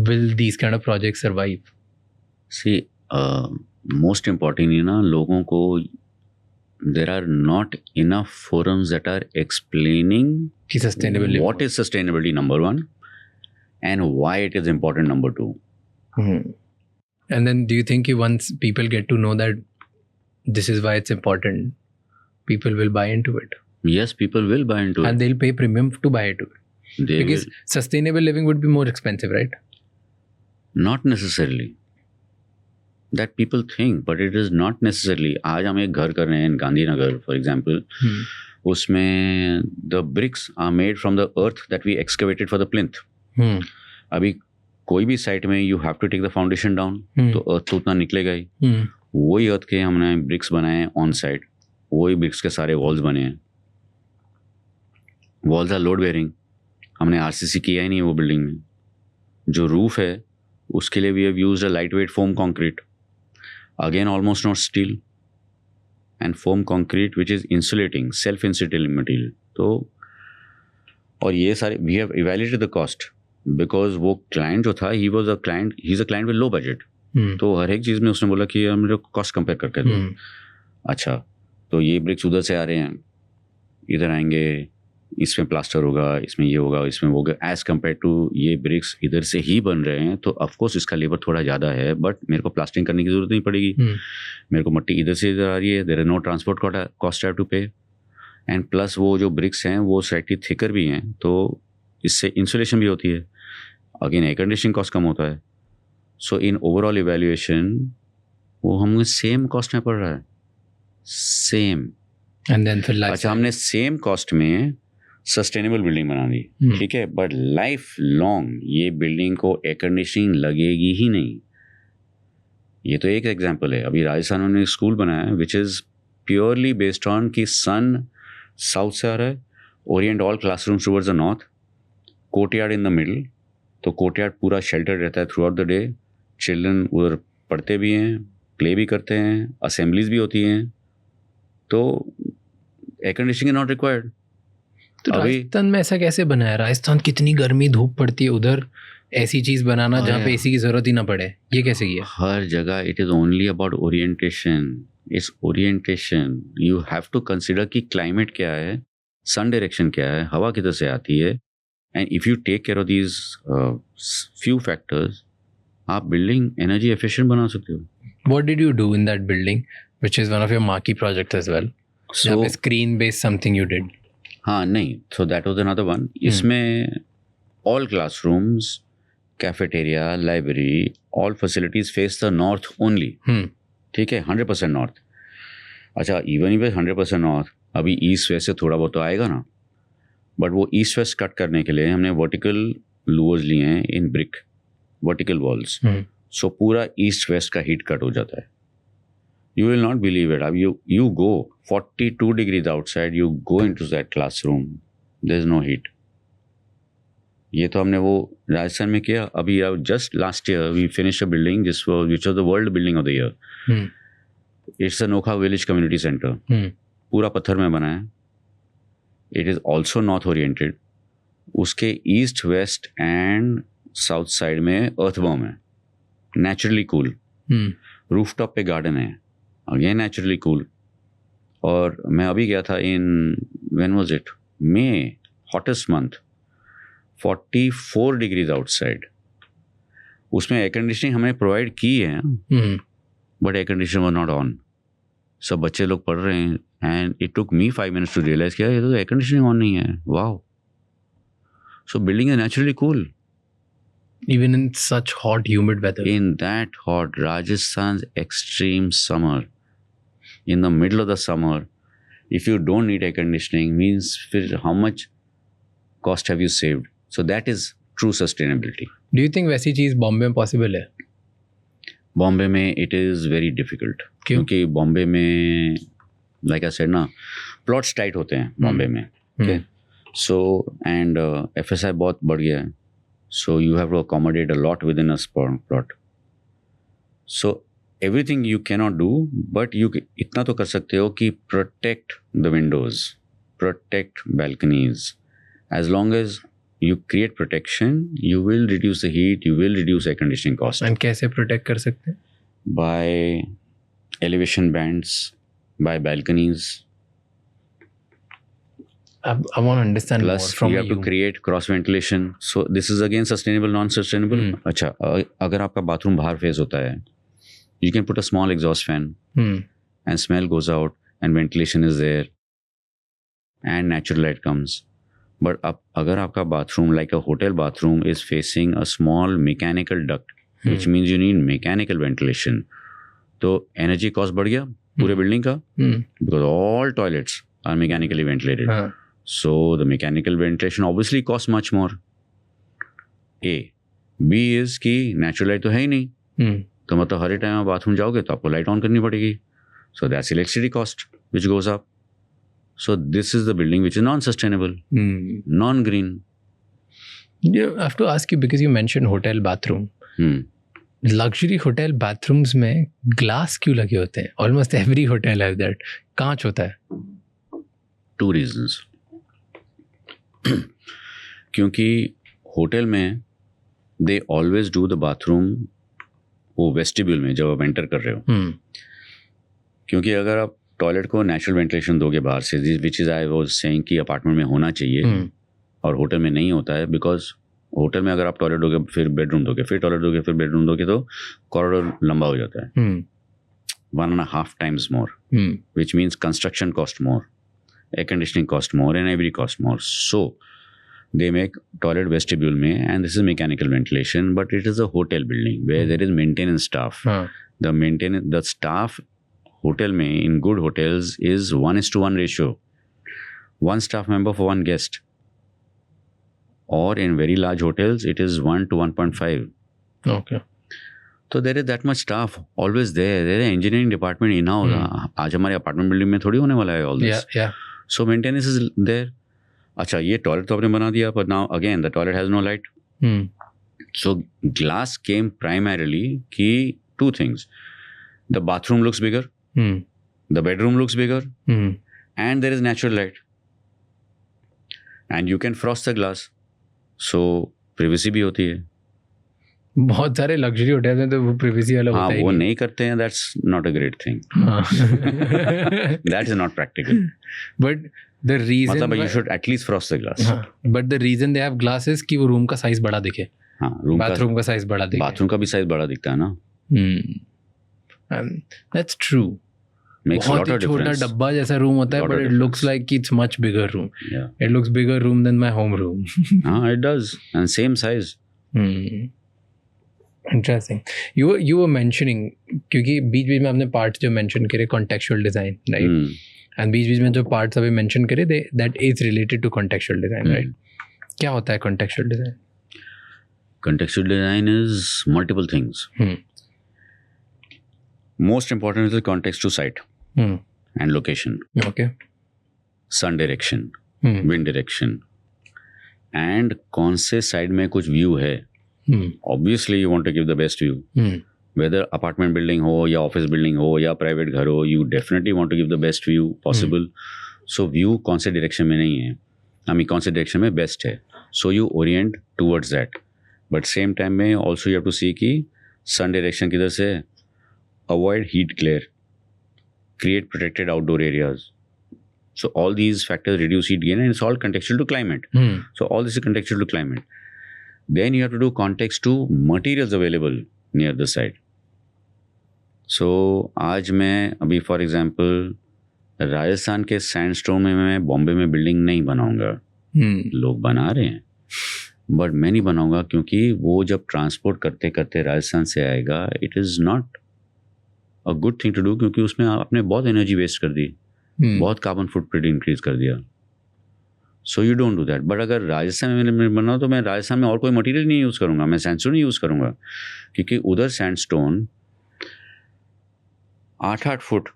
will these kind of projects survive? See, most importantly ना, लोगों को there are not enough forums that are explaining कि sustainability, what is sustainability, number one, and why it is important, number two. And then do you think once people get to know that this is why it's important, people will buy into it? Yes, people will buy into it. And they'll pay premium to buy into it. They because will. Sustainable living would be more expensive, right? Not necessarily. That people think, but it is not necessarily. आज हम एक घर कर रहे हैं in Gandhinagar, for example. उसमें the bricks are made from the earth that we excavated for the plinth. अभी कोई भी साइट में you have to take the foundation down, तो earth तो उतना निकलेगा ही. वही earth के हमने bricks बनाए हैं on site. वही bricks के सारे walls बने हैं. Walls are load bearing. हमने RCC किया ही नहीं वो बिल्डिंग में. जो roof है उसके लिए we have used a lightweight foam concrete. Again, almost not steel. And foam concrete which is insulating, self-insulating material. तो और ये सारे we have evaluated the cost because वो client जो था, he was a client, he's a client with low budget. तो हर एक चीज़ में उसने बोला कि हम लोग कॉस्ट कंपेयर करके दो. अच्छा, तो ये ब्रिक्स उधर से आ रहे हैं, इधर आएंगे इसमें प्लास्टर होगा, इसमें ये होगा, इसमें वो होगा, एज कम्पेयर टू ये ब्रिक्स इधर से ही बन रहे हैं तो ऑफकोर्स इसका लेबर थोड़ा ज़्यादा है, बट मेरे को प्लास्टरिंग करने की ज़रूरत नहीं पड़ेगी। मेरे को मट्टी इधर से इधर आ रही है, there is no transport cost have to pay, and plus वो जो ब्रिक्स हैं वो स्लाइटली थिकर भी हैं, तो इससे इंसुलेशन भी होती है, अगेन एयर कंडीशनिंग कॉस्ट कम होता है। सो इन ओवरऑल इवैल्यूएशन वो हमें सेम कॉस्ट में पड़ रहा है, सेम। एंड देन फिर अच्छा, हमने सेम कॉस्ट में सस्टेनेबल बिल्डिंग बना दी, ठीक है, बट लाइफ लॉन्ग ये बिल्डिंग को एयर कंडीशनिंग लगेगी ही नहीं। ये तो एक एग्जांपल है। अभी राजस्थान में एक स्कूल बनाया है which is purely based on कि सन साउथ से आ रहा है, Orient all classrooms towards the north, courtyard in the middle, तो कोर्टयार्ड पूरा शेल्टर रहता है through out the day, children उधर पढ़ते भी हैं, प्ले भी करते हैं, असेंबलीज भी होती हैं, तो एयर कंडीशनिंग नॉट रिक्वायर्ड। तो राजस्थान में ऐसा कैसे बनाया? राजस्थान कितनी गर्मी धूप पड़ती है, उधर ऐसी चीज बनाना जहाँ पे एसी की जरूरत ही ना पड़े, ये कैसे किया? हर जगह it is only about orientation, it's orientation. You have to consider कि क्लाइमेट क्या है, सन डायरेक्शन क्या है, हवा किधर से आती है, and if you take care of these few factors, आप बिल्डिंग एनर्जी एफिशिएंट बना सकते हो। What did you do in that building, which is one of your marquee projects as well? So screen based something you did. हाँ नहीं, so that was another one. इसमें all classrooms, cafeteria, library, all facilities face the north only. ठीक है, 100% north. अच्छा, even if 100% north, अभी east west से थोड़ा बहुत तो आएगा ना, बट वो ईस्ट वेस्ट कट करने के लिए हमने वर्टिकल लूवर्स लिए हैं इन ब्रिक, वर्टिकल वॉल्स, सो पूरा ईस्ट वेस्ट का हीट कट हो जाता है। You will not believe it. अब you go 42 degrees outside, you go into that classroom, there is no heat. ये तो हमने वो राजस्थान में किया। अभी just last year we finished a building which was the world building of the year. It's a Nokha Village Community Center. पूरा पत्थर में बना है। It is also north oriented. उसके east west and south side में earth berm है, naturally cool. Rooftop पे garden है, अगेन नेचुरली कूल। और मैं अभी गया था when was it, May, hottest month, 44 degrees outside. उसमें एयर कंडीशनिंग हमने प्रोवाइड की है, but air conditioner was not on. सब बच्चे लोग पढ़ रहे हैं, and it took me 5 minutes to realise किया ये तो एयर कंडीशनिंग ऑन नहीं है। Wow, so building is naturally cool even in such hot humid weather. In that hot Rajasthan's extreme summer, in the middle of the summer, if you don't need air conditioning, means how much cost have you saved? So that is true sustainability. Do you think वैसी चीज बॉम्बे में possible है? बॉम्बे में it is very difficult. क्योंकि बॉम्बे में like I said ना, plots tight होते हैं बॉम्बे में, okay? So and FSI बहुत बढ़ गया है, so you have to accommodate a lot within a plot. So everything you cannot do, but you इतना तो कर सकते हो कि protect the windows, protect balconies. As long as you create protection, you will reduce the heat, you will reduce air conditioning cost. And कैसे protect कर सकते हैं? By elevation bands, by balconies. I want to understand Plus, more from you have to create cross ventilation. So this is again sustainable, non-sustainable. अच्छा, अगर आपका bathroom बाहर face होता है, you can put a small exhaust fan, and smell goes out, and ventilation is there, and natural light comes. But अगर आपका bathroom like a hotel bathroom is facing a small mechanical duct, which means you need mechanical ventilation, तो energy cost बढ़ गया पूरे building का, because all toilets are mechanically ventilated. So the mechanical ventilation obviously costs much more. A. B is कि natural light तो है ही नहीं, तो मतलब हर टाइम आप बाथरूम जाओगे तो आपको लाइट ऑन करनी पड़ेगी. So that's electricity cost which goes up. So this is the building which is non-sustainable, non-green. Yeah, I have to ask you because you mentioned hotel bathroom. Luxury hotel bathrooms में glass क्यों लगे होते हैं? Almost every hotel has that. कांच होता है. 2 reasons. क्योंकि hotel में they always do the bathroom वो वेस्टिब्यूल में जब आप एंटर कर रहे हो, क्योंकि अगर आप टॉयलेट को नेचुरल वेंटिलेशन दोगे बाहर से, which is I was saying कि अपार्टमेंट में होना चाहिए और होटल में नहीं होता है, बिकॉज होटल में अगर आप टॉयलेट दोगे फिर बेडरूम दोगे फिर टॉयलेट दोगे फिर बेडरूम दोगे तो कॉरिडोर लंबा हो जाता है 1.5 times more, which means construction cost more, air conditioning cost more, and every cost more. So they make toilet vestibule mein, and this is mechanical ventilation, but it is a hotel building where there is maintenance staff. The staff hotel mein in good hotels is 1:1 ratio, one staff member for one guest, or in very large hotels it is 1:1.5. Okay. तो there is that much staff always there engineering department in house. आज हमारे apartment building में थोड़ी होने वाला है all this. So maintenance is there. अच्छा ये टॉयलेट तो आपने बना दिया, but now again the toilet has no light. So glass came primarily की two things. The bathroom looks bigger, the bedroom looks bigger, and there is natural light, and you can frost the glass. So privacy भी होती है. बहुत सारे luxury hotels में तो वो privacy वाला होता है. वो नहीं करते हैं. That's not a great thing. That is not practical. But the reason मतलब you should at least frost the glass. But the reason they have glasses कि वो रूम का साइज बड़ा दिखे. हाँ, बाथरूम का साइज बड़ा दिखे. बाथरूम का भी साइज बड़ा दिखता है ना. That's true. बहुत ही छोटा डब्बा जैसा रूम होता है, but it looks like it's much bigger room. It looks bigger room than my home room. हाँ, it does, and same size. Interesting. You were mentioning, क्योंकि बीच बीच में आपने पार्ट्स जो मेंशन करे कॉन्टेक्चुअल डिजाइन, राइट, एंड बीच बीच में जो पार्ट्स अभी मेंशन करे that is related to contextual design, right. क्या होता है contextual design? Contextual design is multiple things. Most important is context to site and location. Okay. Sun direction, wind direction, and कौन से साइड में कुछ view है. Obviously you want to give the best view. Whether apartment building हो या office building हो या private घर हो, you definitely want to give the best view possible. So view कौन से direction में नहीं है, कौन से direction में best है. So you orient towards that. But same time में also you have to see कि sun direction किधर से. Avoid heat glare. Create protected outdoor areas. So all these factors reduce heat gain, and it's all contextual to climate. So all this is contextual to climate. Then you have to do context to materials available near the site. So आज मैं अभी for example Rajasthan के sandstone में मैं बॉम्बे में building नहीं बनाऊंगा. लोग बना रहे हैं, बट मैं नहीं बनाऊंगा, क्योंकि वो जब ट्रांसपोर्ट करते करते राजस्थान से आएगा, it is not a good thing to do, क्योंकि उसमें आपने बहुत एनर्जी वेस्ट कर दी, बहुत कार्बन फुटप्रिंट इंक्रीज कर दिया. So you don't do that. But अगर राजस्थान में बनाओ तो मैं राजस्थान में और कोई मटेरियल नहीं यूज़ करूँगा, मैं सैंडस्टोन ही यूज़ करूँगा, क्योंकि उधर sandstone 8 foot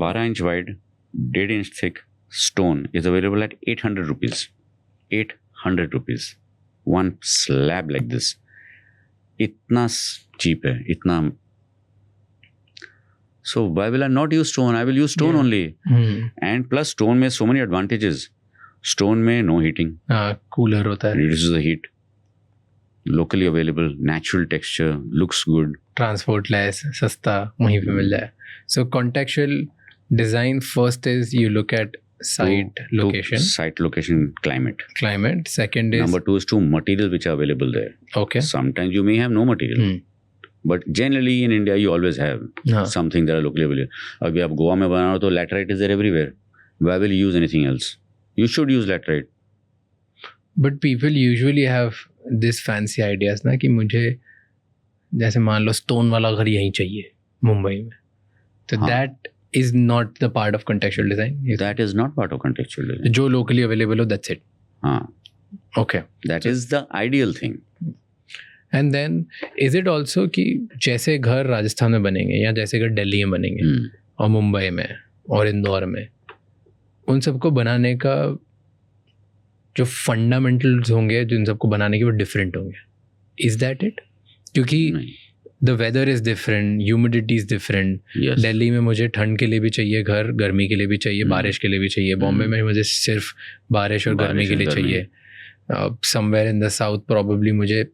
12 inch wide 1.5 inch thick stone is available at 800 rupees. 800 rupees one slab like this. इतना चीप है, इतना. So why will I not use stone? I will use stone only. And plus stone में so many advantages. Stone में no heating. Cooler होता है. Reduces the heat. Locally available, natural texture, looks good. Transport less, सस्ता वहीं पे मिल जाए. So contextual design first is you look at site location. Site location, climate. Climate. Second is. Number 2 is to materials which are available there. Okay. Sometimes you may have no material. But generally in India you always have something that are locally available. अभी आप गोवा में बना रहे हो तो laterite is there everywhere. Why will you use anything else? You should use laterite. But people usually have this fancy ideas ना कि मुझे जैसे मान लो stone वाला घर यहीं चाहिए मुंबई में, तो that is not the part of contextual design. That is not part of contextual design. जो locally available हो, that's it. हाँ. Okay. That is the ideal thing. And then is it also कि जैसे घर राजस्थान में बनेंगे या जैसे घर दिल्ली में बनेंगे और मुंबई में और इंदौर में, उन सबको बनाने का जो फंडामेंटल्स होंगे जो इन सबको बनाने के वो डिफरेंट होंगे. Is that it? क्योंकि the weather is different, humidity is different. Delhi में मुझे ठंड के लिए भी चाहिए घर, गर्मी के लिए भी चाहिए, बारिश के लिए भी चाहिए. बॉम्बे में मुझे सिर्फ बारिश और गर्मी के लिए चाहिए. Somewhere in the south probably मुझे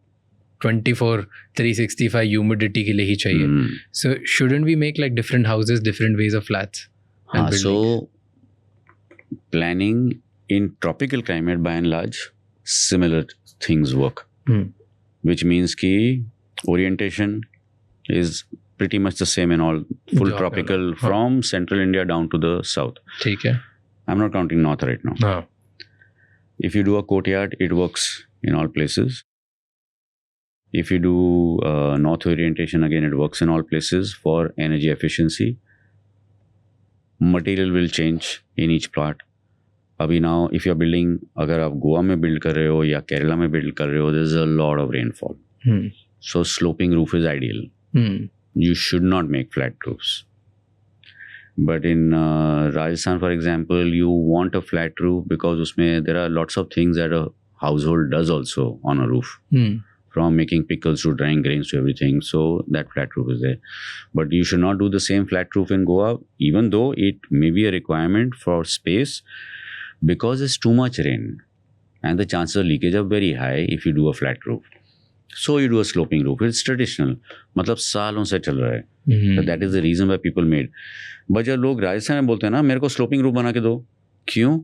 24/365 ह्यूमिडिटी के लिए ही चाहिए. So shouldn't we make like different houses, different ways of flats? and buildings? So planning in tropical climate, by and large, similar things work. Which means ki orientation is pretty much the same in all full Jha tropical pe from central India down to the south. ठीक है. I'm not counting north right now. हाँ. If you do a courtyard, it works in all places. If you do north orientation, again, it works in all places for energy efficiency. Material will change in each plot. Abhi now, if you're building, agar aap Goa mein build kar rahe ho ya Kerala mein build kar rahe ho, there's a lot of rainfall. So sloping roof is ideal. You should not make flat roofs. But in Rajasthan, for example, you want a flat roof because usme there are lots of things that a household does also on a roof. From making pickles to drying grains to everything. So that flat roof is there. But you should not do the same flat roof in Goa, even though it may be a requirement for space, because it's too much rain. And the chances of leakage are very high if you do a flat roof. So you do a sloping roof. It's traditional. मतलब सालों से चल रहा है. So that is the reason why people made. But जब लोग राजस्थान में बोलते हैं ना, मेरे को sloping roof बना के दो. क्यों?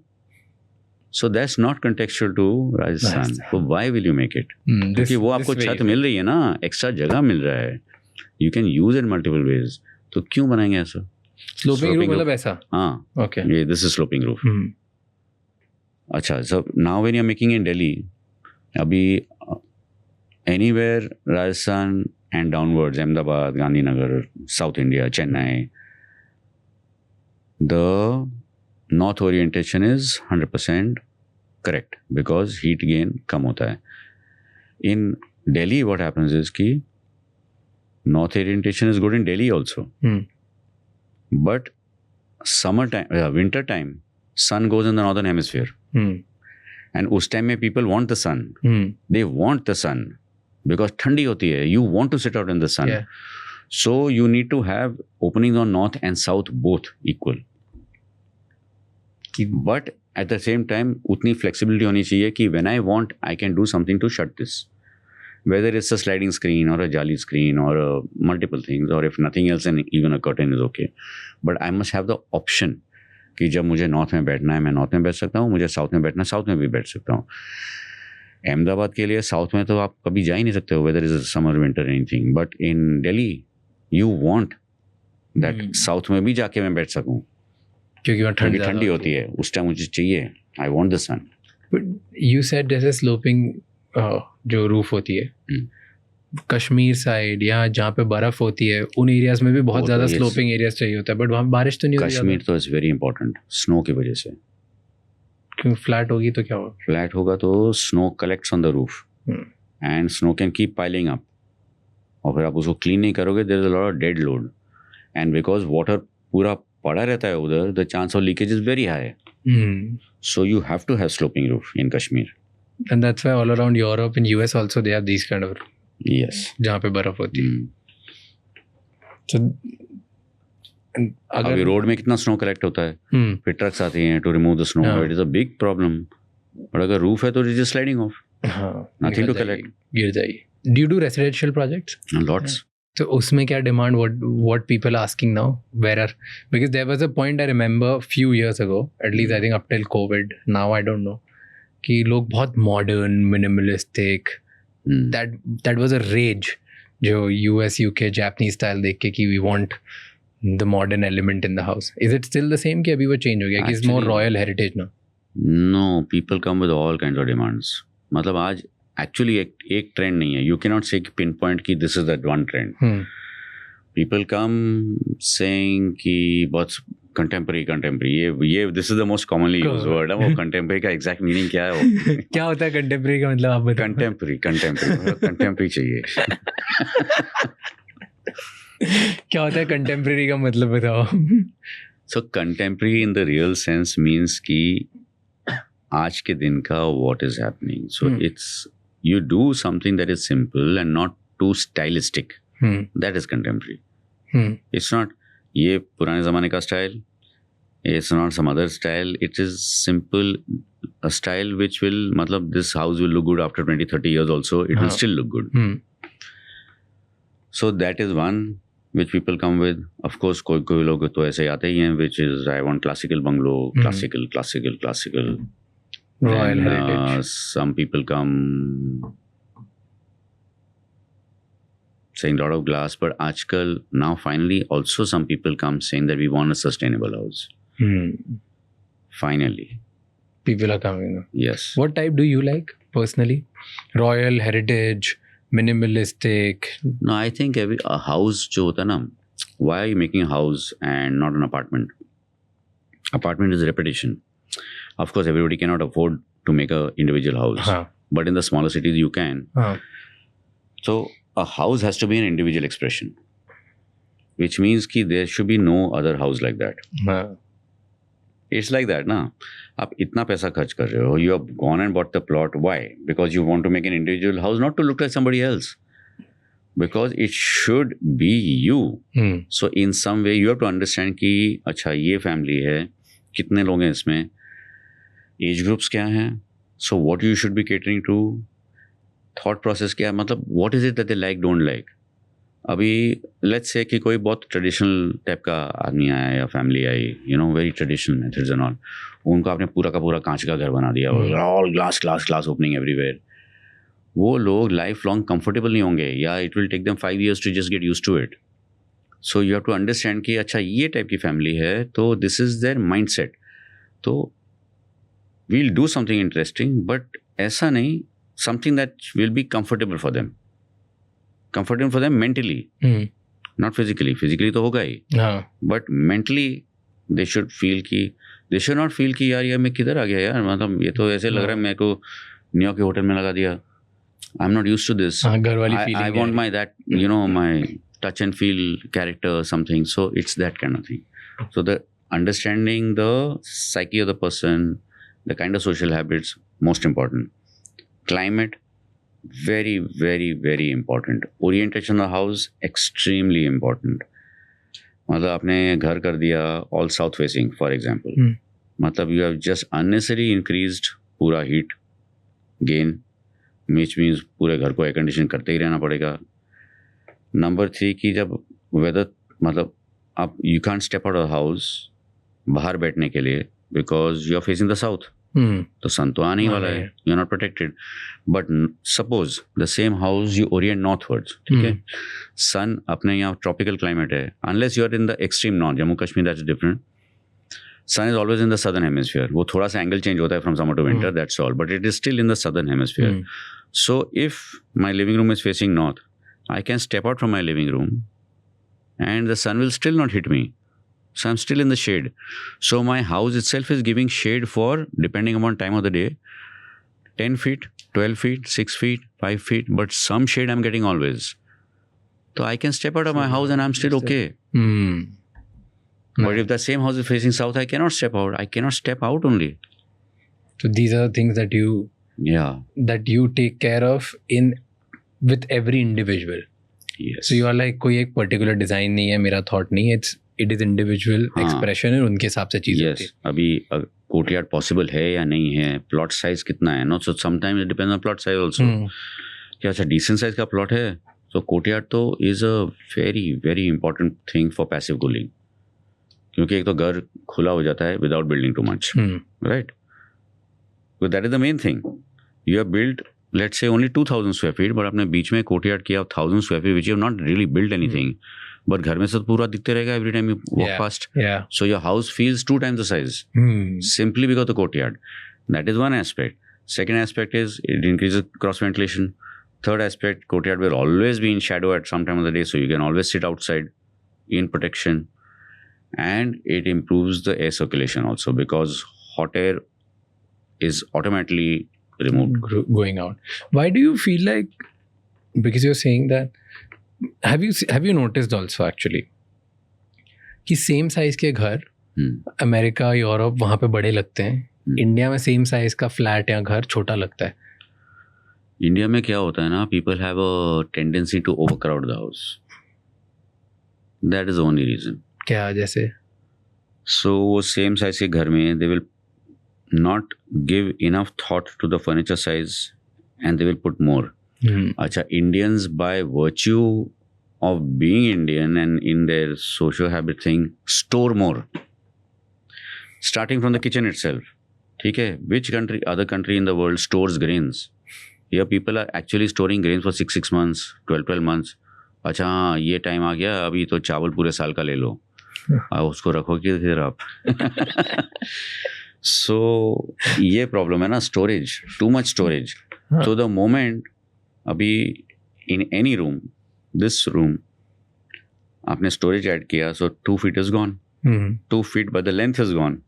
So that's not contextual to Rajasthan. So why will you make it? क्योंकि वो आपको छत मिल रही है ना, एक्स्ट्रा जगह मिल रहा है. You can use it multiple ways. तो क्यों बनाएंगे ऐसा? Sloping roof मतलब ऐसा? हाँ. Okay. Yeah, this is sloping roof. अच्छा, so now when you're making in Delhi, अभी anywhere Rajasthan and downwards, Ahmedabad, Gandhinagar, South India, Chennai, the north orientation is 100% correct because heat gain कम होता है. In Delhi, what happens is कि north orientation is good in Delhi also. But summertime, winter time, sun goes in the northern hemisphere. And उस time में people want the sun. They want the sun because ठंडी होती है. You want to sit out in the sun. Yeah. So you need to have openings on north and south both equal. But at the same time, उतनी flexibility होनी चाहिए कि when I want, I can do something to shut this. Whether it's a sliding screen or a jali screen or multiple things, or if nothing else, and even a curtain is okay. But I must have the option कि जब मुझे north में बैठना है मैं north में बैठ सकता हूँ, मुझे साउथ में बैठना है साउथ में भी बैठ सकता हूँ. अहमदाबाद के लिए साउथ में तो आप कभी जा ही नहीं सकते हो, weather is summer winter anything. But in Delhi you want that south में भी जाके मैं बैठ सकूँ क्योंकि वहाँ ठंडी होती है. उस टाइम मुझे चाहिए, I want the sun. But you said जैसे स्लोपिंग जो रूफ होती है कश्मीर साइड या जहाँ पे बर्फ होती है उन एरियाज में भी बहुत ज़्यादा स्लोपिंग एरियाज चाहिए होता है. बट वहाँ बारिश तो नहीं होती. कश्मीर तो इज़ वेरी इंपॉर्टेंट स्नो की वजह से. क्यों फ्लैट होगी तो क्या होगा? फ्लैट होगा तो snow collects on the roof and snow can keep piling up. और फिर आप उसको क्लीन नहीं करोगे, there is a lot of dead load. And because water पूरा पड़ा रहता है उधर, the chance of leakage is very high. So you have to have sloping roof in Kashmir. And that's why all around Europe and US also they have this kind of Yes. जहाँ पे बर्फ होती है. So, अगर road में कितना snow collect होता है, फिर ट्रक्स आती हैं to remove the snow. It is a big problem. और अगर रूफ है तो it is sliding off, nothing to collect, गिर जाएगी. Do you do residential projects? Lots. तो उसमें क्या demand, what people asking now, where are, because there was a point I remember few years ago, at least I think up till COVID, now I don't know, कि लोग बहुत modern, minimalistic, that was a rage जो US UK Japanese style देख के कि we want the modern element in the house. Is it still the same कि अभी वो change हो गया कि it's more royal heritage now? No, people come with all kinds of demands. मतलब आज actually एक trend नहीं है. You cannot say pinpoint कि this is that one trend. People come saying कि बहुत contemporary ये this is the most commonly used word. वो contemporary का exact meaning क्या है वो? क्या होता है contemporary का मतलब आप बताओ? contemporary चाहिए. क्या होता है contemporary का मतलब बताओ? So contemporary in the real sense means कि आज के दिन का what is happening. So it's you do something that is simple and not too stylistic. That is contemporary. It's not ये पुराने ज़माने का style. It's not some other style. It is simple, a style which will, मतलब this house will look good after 20-30 years also. It will still look good. So that is one. which people come with. Of course, कोई लोग तो ऐसे आते ही हैं, which is I want classical bungalow, classical. Royal Then, heritage. some people come saying lot of glass, but आजकल now finally also some people come saying that we want a sustainable house. Finally. People are coming. Yes. What type do you like personally? Royal heritage, minimalistic. No, I think a house जो होता है ना, why are you making a house and not an apartment? Apartment is repetition. Of course, everybody cannot afford to make a individual house, but in the smaller cities you can. So a house has to be an individual expression, which means कि there should be no other house like that. It's like that, na? आप इतना पैसा खर्च कर रहे हो, you have gone and bought the plot. Why? Because you want to make an individual house, not to look like somebody else. Because it should be you. So in some way you have to understand कि अच्छा ये family है, कितने लोग हैं इसमें, age groups क्या हैं, so what you should be catering to, thought process क्या है, मतलब what is it that they like, don't like. अभी लेट्स से कि कोई बहुत ट्रेडिशनल टाइप का आदमी आया या family I, you know, very traditional methods and all, उनको आपने पूरा का पूरा कांच का घर बना दिया, ऑल ग्लास ओपनिंग एवरीवेयर, वो लोग लाइफ लॉन्ग कंफर्टेबल नहीं होंगे, या it will take them 5 years to just get used to it. So you have to understand कि अच्छा ये टाइप की फैमिली है, तो this is their mindset, तो we'll do something interesting, but ऐसा नहीं, something that will be comfortable for them. Comfortable for them mentally, not physically. Physically तो होगा ही, but mentally they should feel कि, they should not feel कि यार मैं किधर आ गया यार, मतलब ये तो ऐसे लग रहा है मेरे को न्यूयॉर्क के होटल में लगा दिया. I'm not used to this. घर वाली feeling. I want my that, you know, my touch and feel character or something. So it's that kind of thing. So the understanding the psyche of the person, the kind of social habits, most important. Climate, very, very, very important. Orientation of the house, extremely important. मतलब आपने घर कर दिया all south facing, for example. मतलब you have just unnecessarily increased पूरा heat gain, which means पूरे घर को air condition करते ही रहना पड़ेगा. Number 3 कि जब weather, मतलब आप you can't step out of the house बाहर बैठने के लिए because you are facing the south. तो सन तो आने ही वाला है, you are not protected. But suppose the same house you orient northwards, ठीक है, सन अपने यहाँ ट्रॉपिकल क्लाइमेट है, unless you are in the extreme north, Jammu Kashmir that's different. Sun is always in the southern hemisphere. वो थोड़ा सा angle change होता है from summer to winter, that's all, but it is still in the southern hemisphere. So if my living room is facing north, I can step out from my living room and the sun will still not hit me. So I'm still in the shade. So my house itself is giving shade for, depending upon time of the day, 10 feet, 12 feet, 6 feet, 5 feet, but some shade I'm getting always. So I can step out of my house and I'm still okay. But if the same house is facing south, I cannot step out. I cannot step out only. So these are the things that you take care of with every individual. Yes. So you are like कोई एक particular design नहीं है, मेरा thought नहीं है, it is individual expression है, उनके हिसाब से चीज़ें होती है. अभी कोर्टयार्ड पॉसिबल है या नहीं है, प्लॉट साइज कितना है, not, so sometimes it depends on plot size also. क्या अच्छा डिसेंट साइज का प्लॉट है, तो कोर्टयार्ड तो is a very very important thing for passive cooling, क्योंकि एक तो घर खुला हो जाता है without building too much, right. That is the main thing. You have build let's say only 2000 square feet, but आपने बीच में कोर्टयार्ड किया 1000 square feet, which you have not really build anything, but घर में से तो पूरा दिखते रहेगा every time you walk past. So your house feels 2 times the size, simply because of the courtyard. That is one aspect. Second aspect is it increases cross ventilation. Third aspect, courtyard will always be in shadow at some time of the day, so you can always sit outside in protection. And it improves the air circulation also, because hot air is automatically removed. Going out. Why do you feel like, because you're saying that, have you noticed also actually कि same size के घर America, Europe, वहाँ पे बड़े लगते हैं, India में same size का फ्लैट या घर छोटा लगता है. इंडिया में क्या होता है ना, people have a tendency to overcrowd the house. That is the only reason. क्या जैसे? सो वो सेम साइज के घर में they will not give enough thought to the furniture size and they will put more. अच्छा, Indians by virtue of being Indian and in their socio habit thing, store more. Starting from the kitchen itself. ठीक है, which other country in the world stores grains? Here people are actually storing grains for 6 months, 12 months. अच्छा हाँ, ये time आ गया, अभी तो चावल पूरे साल का ले लो, उसको रखो किधर आप. So ये प्रॉब्लम है ना, storage, too much storage. So the moment अभी in any room, this room, आपने स्टोरेज ऐड किया, so 2 feet is gone. 2 feet but the length is gone.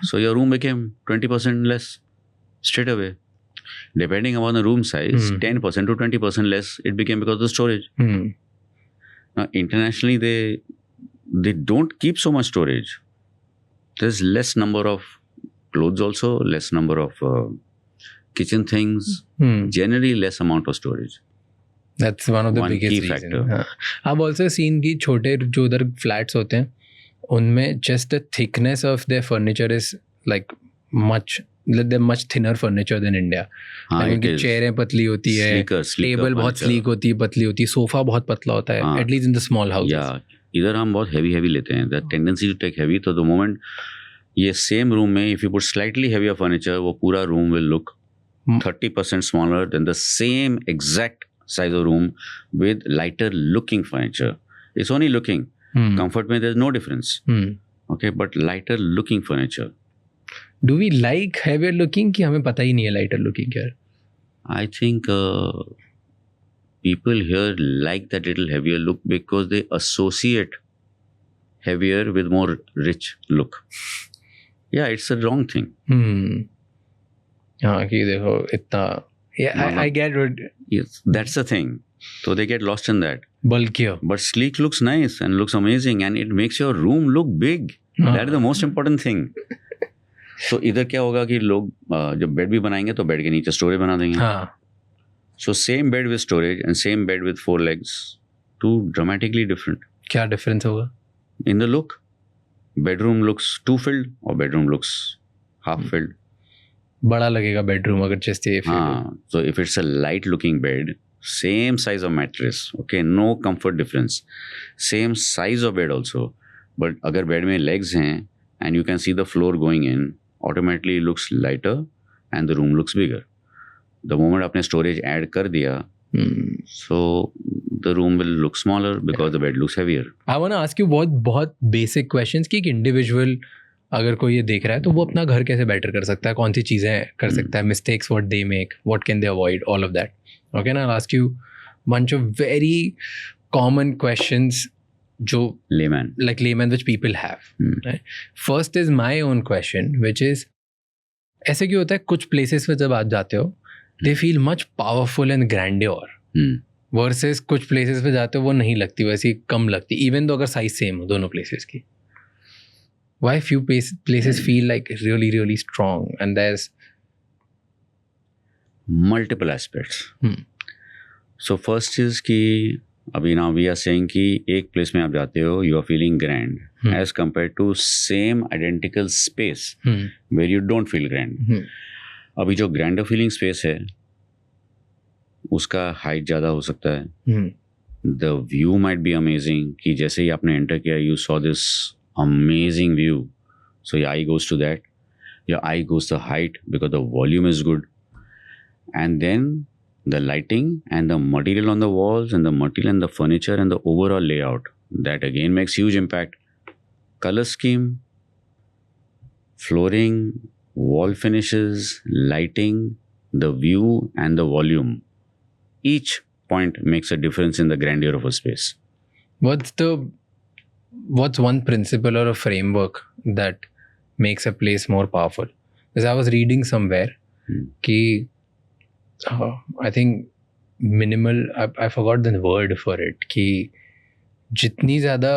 So your room became 20% less straight away. Depending upon the room size, 10% to 20% less it became because of the storage. Now internationally they don't keep so much storage. There's less number of clothes also, less number of kitchen things, generally less amount of storage. That's one of the biggest reasons. I've also seen कि छोटे जो उधर flats होते हैं उनमें just the thickness of their furniture is like much thinner furniture than India. उनकी चेयरें पतली होती है, टेबल बहुत स्लीक होती है, पतली होती है, सोफा बहुत पतला होता है, at least in the small houses. Yeah, इधर हम बहुत heavy लेते हैं. The tendency to take heavy, तो the moment ये same room में if you put slightly heavier furniture, वो पूरा room will look 30% smaller than the same exact size of room with lighter looking furniture. It's only looking. Comfort में there's no difference. Okay, but lighter looking furniture. Do we like heavier looking कि हमें पता ही नहीं है lighter looking क्या है? I think people here like that little heavier look because they associate heavier with more rich look. Yeah, it's a wrong thing. हाँ कि देखो इतना. Yeah, I get it. Yes, that's the thing. So they get lost in that. Bulkier. But sleek looks nice and looks amazing and it makes your room look big. That is the most important thing. So इधर क्या होगा कि लोग जब bed भी बनाएंगे तो bed के नीचे स्टोरेज बना देंगे. So same bed with storage and same bed with 4 legs, two dramatically different. क्या difference होगा? In the look. Bedroom looks 2 filled or bedroom looks half filled. बड़ा लगेगा bedroom अगर just ये. So if it's a light looking bed, same size of mattress, okay, no comfort difference. Same size of bed also. But अगर bed में legs हैं and you can see the floor going in, automatically it looks lighter and the room looks bigger. The moment आपने storage add कर दिया, so the room will look smaller because the bed looks heavier. I want to ask you बहुत basic questions कि एक individual अगर कोई ये देख रहा है तो वो अपना घर कैसे बेटर कर सकता है, कौन सी चीज़ें कर सकता है, mistakes what they make, what can they avoid, all of that. Okay, and I'll ask you bunch of very common questions जो layman which people have. Right? First is my own question, which is ऐसे क्यों होता है कुछ places पे जब आप जाते हो they feel much powerful and grandeur versus कुछ places पे जाते हो वो नहीं लगती, वैसी कम लगती, even though अगर size same हो दोनों places की. Why few places feel like really really strong and there's multiple aspects. So first is कि अभी now we are saying कि एक place में आप जाते हो you are feeling grand as compared to same identical space where you don't feel grand. अभी जो grander feeling space है उसका height ज़्यादा हो सकता है. The view might be amazing कि जैसे ही आपने enter किया you saw this amazing view, so your eye goes to that, your eye goes to height because the volume is good, and then the lighting and the material on the walls and the material and the furniture and the overall layout, that again makes huge impact. Color scheme, flooring, wall finishes, lighting, the view and the volume, each point makes a difference in the grandeur of a space. What's one principle or a framework that makes a place more powerful? Because I was reading somewhere कि I think minimal, I forgot the word for it, कि जितनी ज़्यादा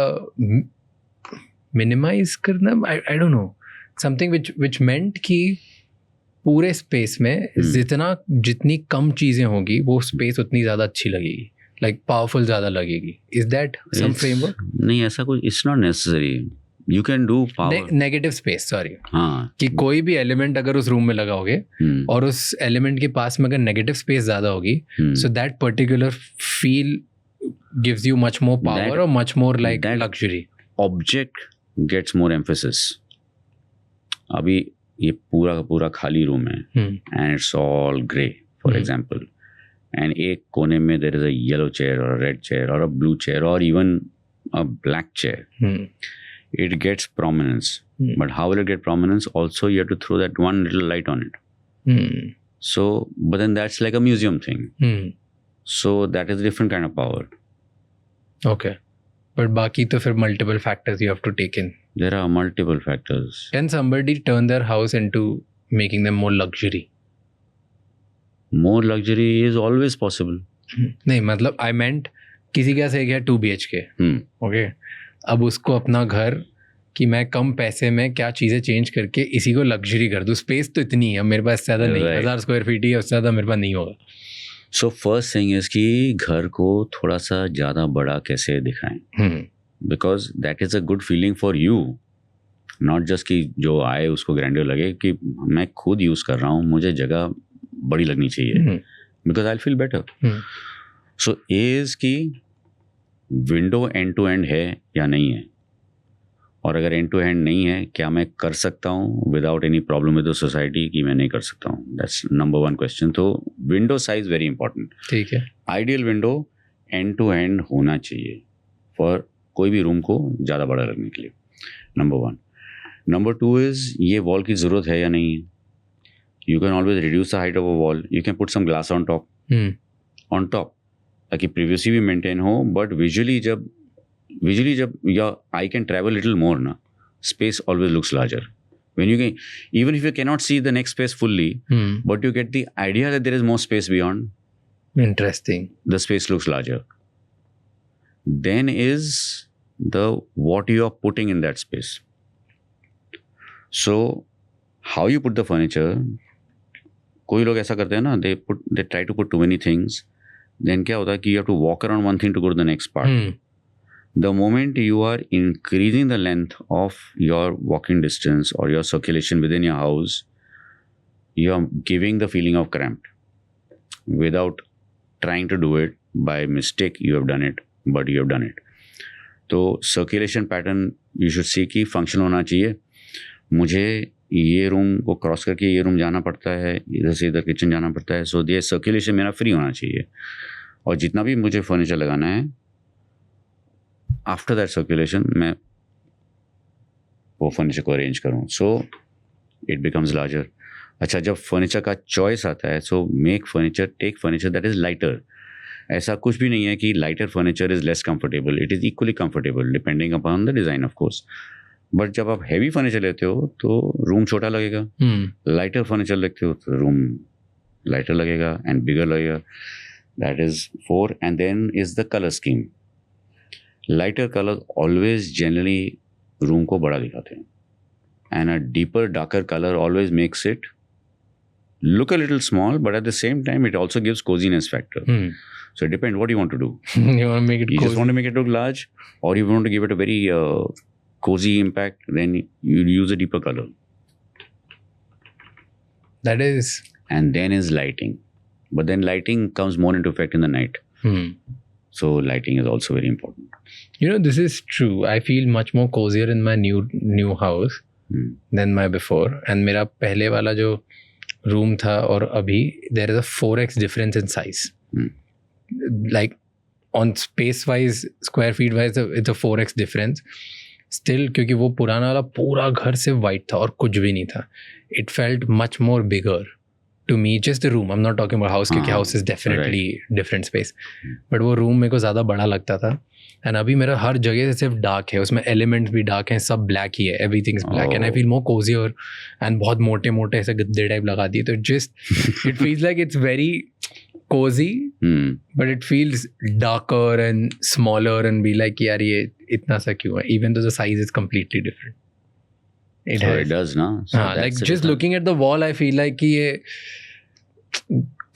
minimize करना, I don't know, something which meant कि पूरे space में जितनी कम चीज़ें होगी वो space उतनी ज़्यादा अच्छी लगेगी, like powerful ज़्यादा लगेगी. Is that some framework? नहीं ऐसा कुछ, it's not necessary. You can do power. Negative space, sorry. हाँ. कि कोई भी element अगर उस room में लगाओगे और उस element के पास में अगर negative space ज़्यादा होगी, so that particular feel gives you much more power That- or much more like that- luxury? Object gets more emphasis. अभी ये पूरा का पूरा खाली रूम है and it's all grey, for example. And एक कोने में there is a yellow chair or a red chair or a blue chair or even a black chair. It gets prominence. But how will it get prominence? Also, you have to throw that one little light on it. So, but then that's like a museum thing. So that is a different kind of power. Okay. But बाकी तो फिर multiple factors you have to take in. There are multiple factors. Can somebody turn their house into making them more luxury? More luxury is always possible. नहीं मतलब I meant किसी का से गया 2 BHK. Okay. अब उसको अपना घर कि मैं कम पैसे में क्या चीज़ें चेंज करके इसी को लग्जरी कर दूँ. स्पेस तो इतनी है मेरे पास, ज़्यादा नहीं, 1000 स्क्वायर फीट ही है, उससे ज़्यादा मेरे पास नहीं होगा. So first thing is कि घर को थोड़ा सा ज़्यादा बड़ा कैसे दिखाएं. Because that is a good feeling for you. Not just कि जो आए उसको ग्रैंडियर लगे कि मैं खुद यूज़ कर रहा हूँ, मुझे जगह बड़ी लगनी चाहिए. Because I'll feel better. So A is कि विंडो एंड टू एंड है या नहीं है, और अगर एंड टू एंड नहीं है क्या मैं कर सकता हूँ without any problem with the society कि मैं नहीं कर सकता हूँ. That's number 1 question. तो विंडो साइज वेरी इंपॉर्टेंट. ठीक है. Ideal window end to end होना चाहिए फॉर कोई भी रूम को ज़्यादा बड़ा लगने के लिए. नंबर 1. नंबर 2 इज़ ये वॉल की ज़रूरत है या नहीं है. You can always reduce the height of a wall. You can put some glass on top ताकि प्रिवेसी भी मेंटेन हो. बट विजुअली जब your eye can travel a little more, na, space always looks larger. When you can, even if you cannot see the next space fully, but you get the idea that there is more space beyond. Interesting. The space looks larger. Then is the what you are putting in that space. So how you put the furniture. कोई लोग ऐसा करते हैं ना, they try to put too many things. Then क्या होता है कि you have to walk around one thing to go to the next part. The moment you are increasing the length of your walking distance or your circulation within your house, you are giving the feeling of cramped. Without trying to do it, by mistake you have done it, but you have done it. तो circulation pattern you should see कि function होना चाहिए. मुझे ये room को cross करके ये room जाना पड़ता है, इधर से इधर किचन जाना पड़ता है. सो ये सर्कुलेशन मेरा फ्री होना चाहिए. और जितना भी मुझे फर्नीचर लगाना है, आफ्टर दैट सर्कुलेशन मैं वो फर्नीचर को अरेंज करूँ. So it becomes larger. अच्छा, जब फर्नीचर का चॉइस आता है, so take furniture that is lighter. ऐसा कुछ भी नहीं है कि lighter furniture is less comfortable. It is equally comfortable depending upon the design of course. But जब आप हैवी फर्नीचर लेते हो तो रूम छोटा लगेगा. लाइटर फर्नीचर लेते हो तो रूम लाइटर लगेगा एंड बिगर लगेगा. That is 4. And then is the colour scheme. Lighter colour always generally room को बड़ा दिखाते हैं, and a deeper darker colour always makes it look a little small, but at the same time it also gives coziness factor. So it depends what you want to do. You want to make it You cozy. just want to make it look large, or you want to give it a very cozy impact, then you use a deeper color. That is. And then is lighting. But then lighting comes more into effect in the night. So lighting is also very important. You know, this is true. I feel much more cozier in my new house than my before. And मेरा पहले वाला जो room था और अभी, there is a 4x difference in size. Like on space wise, square feet wise, it's a 4x difference. Still, क्योंकि वो पुराना वाला पूरा घर से white था और कुछ भी नहीं था. It felt much more bigger to me. Just the room. I'm not talking about house, क्योंकि house is definitely different space. But वो room मेरे को ज़्यादा बड़ा लगता था. And अभी मेरा हर जगह से सिर्फ dark है, उसमें elements भी dark हैं, सब black ही है, everything is black. And I feel more cozier, and बहुत मोटे मोटे ऐसे गद्दे टाइप लगा दिए, तो it feels like it's very cozy, but it feels darker and smaller and be like यार ये इतना सा क्यों है, even though the size is completely different. It does, na? So like just looking at the wall, I feel like कि ये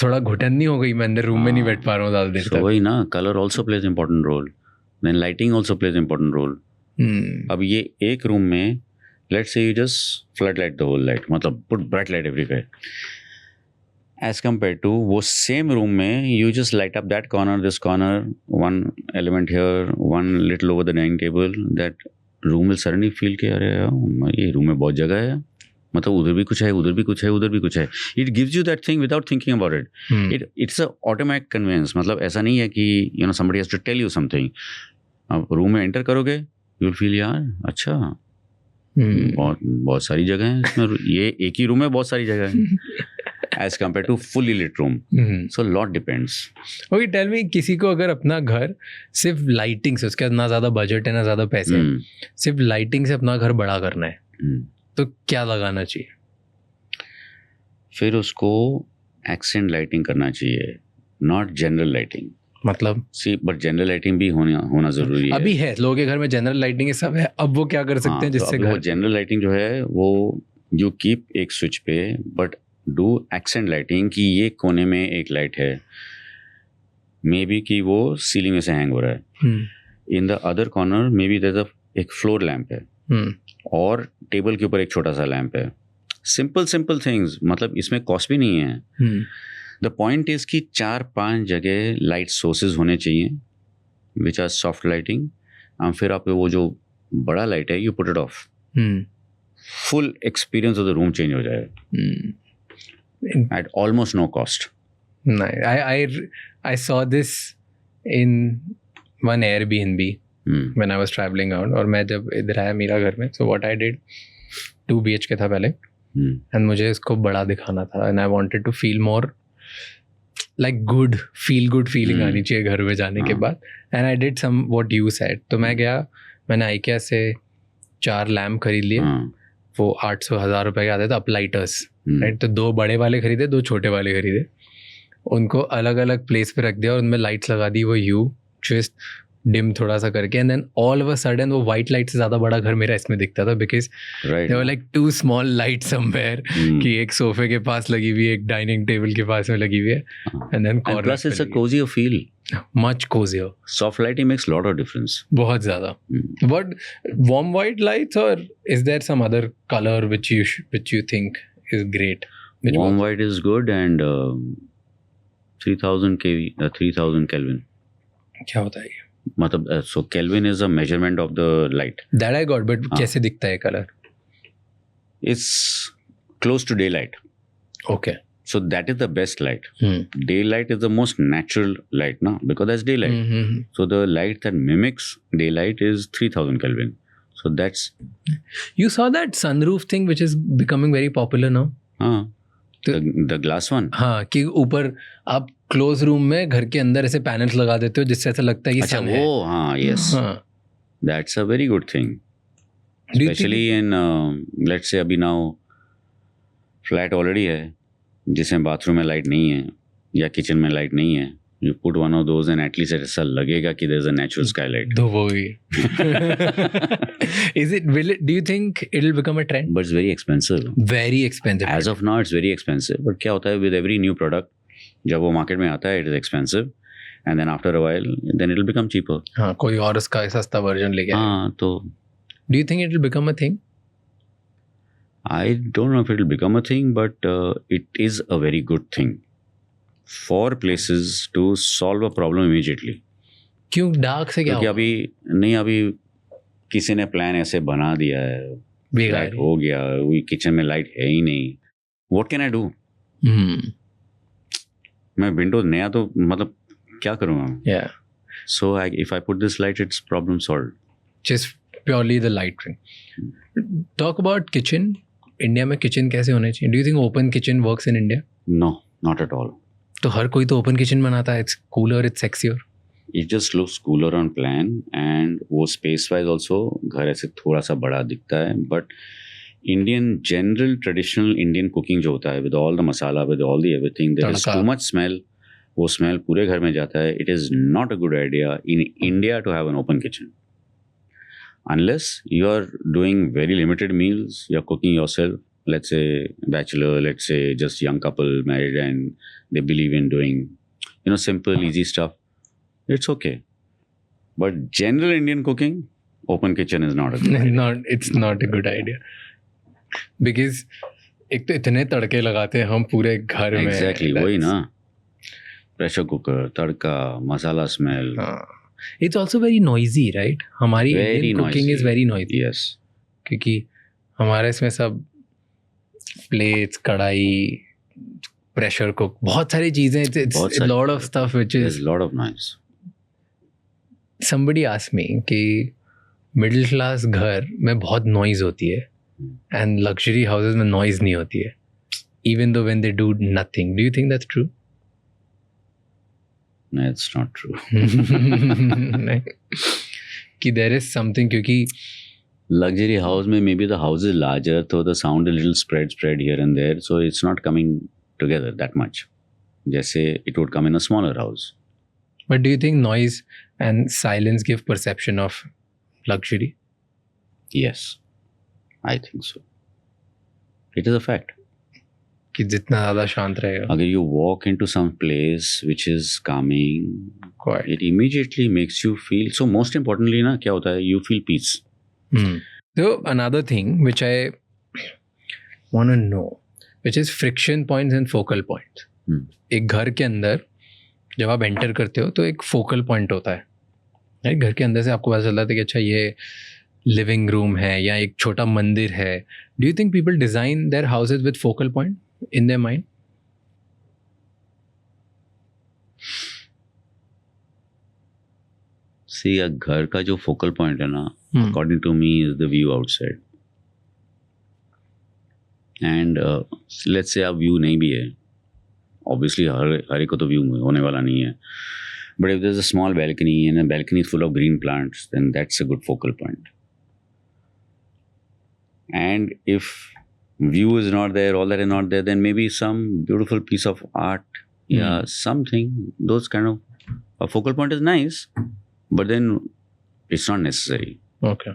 थोड़ा घुटन नहीं हो गई, मैं अंदर रूम में नहीं बैठ पा रहा हूँ ज़्यादा देर तक. वही ना, color also plays important role. Then lighting also plays important role. अब ये एक रूम में, let's say you just floodlight the whole light, मतलब put bright light everywhere. As compared to वो same room में you just light up that corner, this corner, one element here, one little over the dining table, that room will suddenly feel कि अरे ये room में बहुत जगह है, मतलब उधर भी कुछ है, उधर भी कुछ है, उधर भी कुछ है. It gives you that thing without thinking about it. It's a automatic conveyance. मतलब ऐसा नहीं है कि somebody has to tell you something. अब room में enter करोगे, you will feel यार अच्छा बहुत सारी जगह है इसमें, ये एक ही रूम में बहुत सारी जगह है as compared to fully lit room. So lot depends. Okay, tell me, किसी को अगर अपना घर सिर्फ लाइटिंग से, उसके बाद ना ज़्यादा बजट है ना ज़्यादा पैसे हैं, सिर्फ लाइटिंग से अपना घर बड़ा करना है, तो क्या लगाना चाहिए? फिर उसको एक्सेंट लाइटिंग करना चाहिए, नॉट जनरल लाइटिंग. मतलब बट जनरल लाइटिंग भी होना जरूरी है. अभी है लोगों के घर में जनरल लाइटिंग है, सब है, अब वो क्या कर सकते हैं जिससे वो जनरल लाइटिंग जो है वो यू कीप एक स्विच पे, बट डू एक्सेंट लाइटिंग कि ये कोने में एक लाइट है, मे बी कि वो सीलिंग में से हैंग हो रहा है, in the other corner maybe there एक फ्लोर लैम्प है, और टेबल के ऊपर एक छोटा सा लैम्प है. सिंपल थिंग्स, मतलब इसमें कॉस्ट भी नहीं है. द पॉइंट इज कि 4-5 जगह लाइट सोर्सेज होने चाहिए विच आर सॉफ्ट लाइटिंग. फिर आप वो जो बड़ा लाइट है you put it off, full experience of the room change हो जाएगा at almost no cost. I saw this in one Airbnb when I was traveling out. और मैं जब इधर आया मीरा घर में, so what I did, 2 BHK था पहले, and मुझे इसको बड़ा दिखाना था, and I wanted to feel more like feel good feeling आनी चाहिए घर में जाने के बाद. And I did some what you said. तो मैं गया, मैंने IKEA से 4 लैम्प खरीद लिए, वो 800-1000 रुपए के आते थे, अपलाइटर्स, राइट. तो 2 बड़े वाले खरीदे, 2 छोटे वाले खरीदे, उनको अलग अलग प्लेस पे रख दिया और उनमें लाइट्स लगा दी, वो जस्ट डिम थोड़ा सा करके, and then all of a sudden वो वाइट लाइट से ज़्यादा बड़ा घर मेरा इसमें दिखता था, because there were like 2 small light somewhere, कि एक सोफे के पास लगी हुई है, एक डाइनिंग टेबल के पास में लगी हुई है, and then corner. Plus it's a cosier feel, much cosier. Soft lighting makes lot of difference, बहुत ज़्यादा. बट वार्म वाइट लाइट्स, और is there some other colour which you think is great? Warm white is good, and 3000 Kelvin. क्या होता है ये? मतलब so Kelvin is a measurement of the light. That I got, but कैसे दिखता है colour? It's close to daylight. Okay. So that is the best light. Daylight is the most natural light, na? Because that's daylight. So the light that mimics daylight is 3000 Kelvin. So that's... You saw that sunroof thing which is becoming very popular now? The glass one. हाँ, कि ऊपर आप close room में घर के अंदर ऐसे panels लगा देते हो जिससे ऐसा लगता है कि सन है. वो हाँ, yes. That's a very good thing. Especially in let's say अभी now flat already है जिसमें बाथरूम में लाइट नहीं है या किचन में लाइट नहीं है. You put one of those and at least ऐसा लगेगा कि there's a natural skylight. तो वो ही. Do you think it will become a trend? But it's very expensive. Very expensive. As of now it's very expensive. But क्या होता है with every new product, जब वो मार्केट में आता है it is expensive, and then after a while then it will become cheaper. हाँ, कोई और उसका सस्ता वर्जन लेके आएगा. हाँ, तो Do you think it will become a thing? I don't know if it will become a thing, but it is a very good thing for places to solve a problem immediately. क्यों dark से क्या होगा? क्योंकि अभी किसी ने plan ऐसे बना दिया है, लाइट हो गया, किचन में लाइट है ही नहीं, व्हाट कैन आई डू? मैं विंडोज नया तो मतलब क्या करूँगा? So if I put this light it's problem solved. Just purely the light thing. Talk about kitchen. India में किचन कैसे होने चाहिए? Do you think open kitchen works in India? No, not at all. तो हर कोई तो open kitchen बनाता है. It's cooler, it's sexier. It just looks cooler on plan, and वो space wise also घर ऐसे थोड़ा सा बड़ा दिखता है. But Indian general traditional Indian cooking जो होता है with all the masala, with all the everything, there is too much smell. वो smell पूरे घर में जाता है. It is not a good idea in India to have an open kitchen. Unless you are doing very limited meals, you are cooking yourself. Let's say bachelor, let's say just young couple married and they believe in doing, simple, easy stuff. It's okay. But general Indian cooking, open kitchen is not a good idea. It's not a good idea. Because एक तो इतने तड़के लगाते हैं हम पूरे घर में. एग्जैक्टली वही ना, pressure cooker, tadka, masala smell. It's also very noisy, right? हमारी Very Indian cooking is very noisy. Yes. क्योंकि हमारे इसमें सब प्लेट्स, कढ़ाई, प्रेशर कुक, बहुत सारी चीजें. It's a lot of stuff which is. There's a lot of noise. Somebody asked me कि मिडिल क्लास घर में बहुत नॉइज होती है एंड लग्जरी हाउसेस में नॉइज नहीं होती है, even though when they do nothing. Do you think that's true? No, it's not true. कि there is something, क्योंकि Luxury house में maybe the house is larger, so the sound a little spread here and there, so it's not coming together that much. जैसे it would come in a smaller house. But do you think noise and silence give perception of luxury? Yes, I think so. It is a fact. कि जितना ज़्यादा शांत रहेगा. अगर you walk into some place which is calming, Quiet. it immediately makes you feel. So most importantly ना क्या होता है, you feel peace. So another thing which I want to know, which is friction points and focal points. एक घर के अंदर जब आप एंटर करते हो तो एक फोकल पॉइंट होता है, राइट? घर के अंदर से आपको पता चलता है कि अच्छा ये लिविंग रूम है या एक छोटा मंदिर है. Do you think people design their houses with focal point in their mind? See, a घर का जो फोकल पॉइंट है ना, according to me, is the view outside. And let's say अब व्यू नहीं भी है, obviously हर एक को तो व्यू होने वाला नहीं है, but if there's a small balcony and a balcony is full of green plants, then that's a good focal point. And if view is not there, all that is not there, then maybe some beautiful piece of art, yeah, something, those kind of, a focal point is nice, but then it's not necessary. Okay.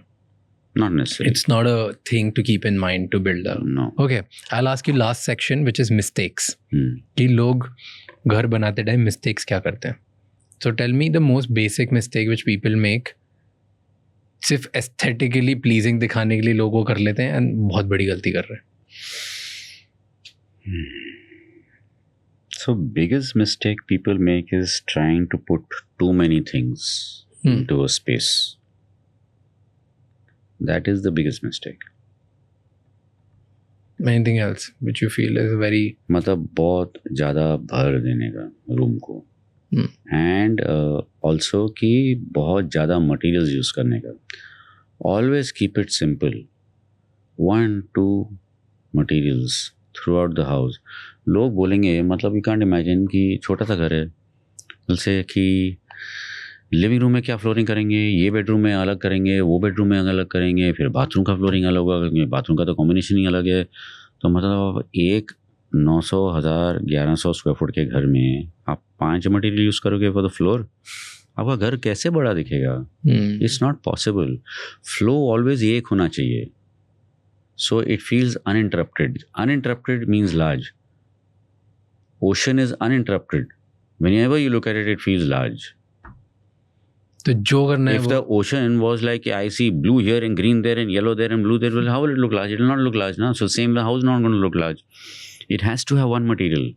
Not necessary. It's not a thing to keep in mind to build up. No. Okay, I'll ask you last section, which is mistakes. कि लोग घर बनाते time mistakes क्या करते हैं? So tell me the most basic mistake which people make. सिर्फ aesthetically pleasing दिखाने के लिए लोग वो कर लेते हैं and बहुत बड़ी गलती कर रहे हैं. So biggest mistake people make is trying to put too many things into a space. That is the biggest mistake. Anything else which you feel is very. मतलब बहुत ज़्यादा भर देने का रूम को, and also कि बहुत ज़्यादा materials use करने का. Always keep it simple. 1-2 materials throughout the house. लोग बोलेंगे मतलब you can't imagine कि छोटा सा घर है, जैसे कि लिविंग रूम में क्या फ्लोरिंग करेंगे, ये बेडरूम में अलग करेंगे, वो बेडरूम में अलग करेंगे, फिर बाथरूम का फ्लोरिंग अलग होगा, बाथरूम का तो कॉम्बिनेशन ही अलग है. तो मतलब एक 900, 1000, 1100 स्क्वायर फुट के घर में आप 5 मटेरियल यूज़ करोगे फॉर द फ्लोर, आपका घर कैसे बड़ा दिखेगा? It's not possible. Flow always एक होना चाहिए, so it feels uninterrupted. Uninterrupted means large. Ocean is uninterrupted. Whenever you look at it, it feels large. तो जो करना है, if the ocean was like I see blue here and green there and yellow there and blue there, well, how will it look large? It will not look large, no? So same, the house not going to look large. It has to have one material,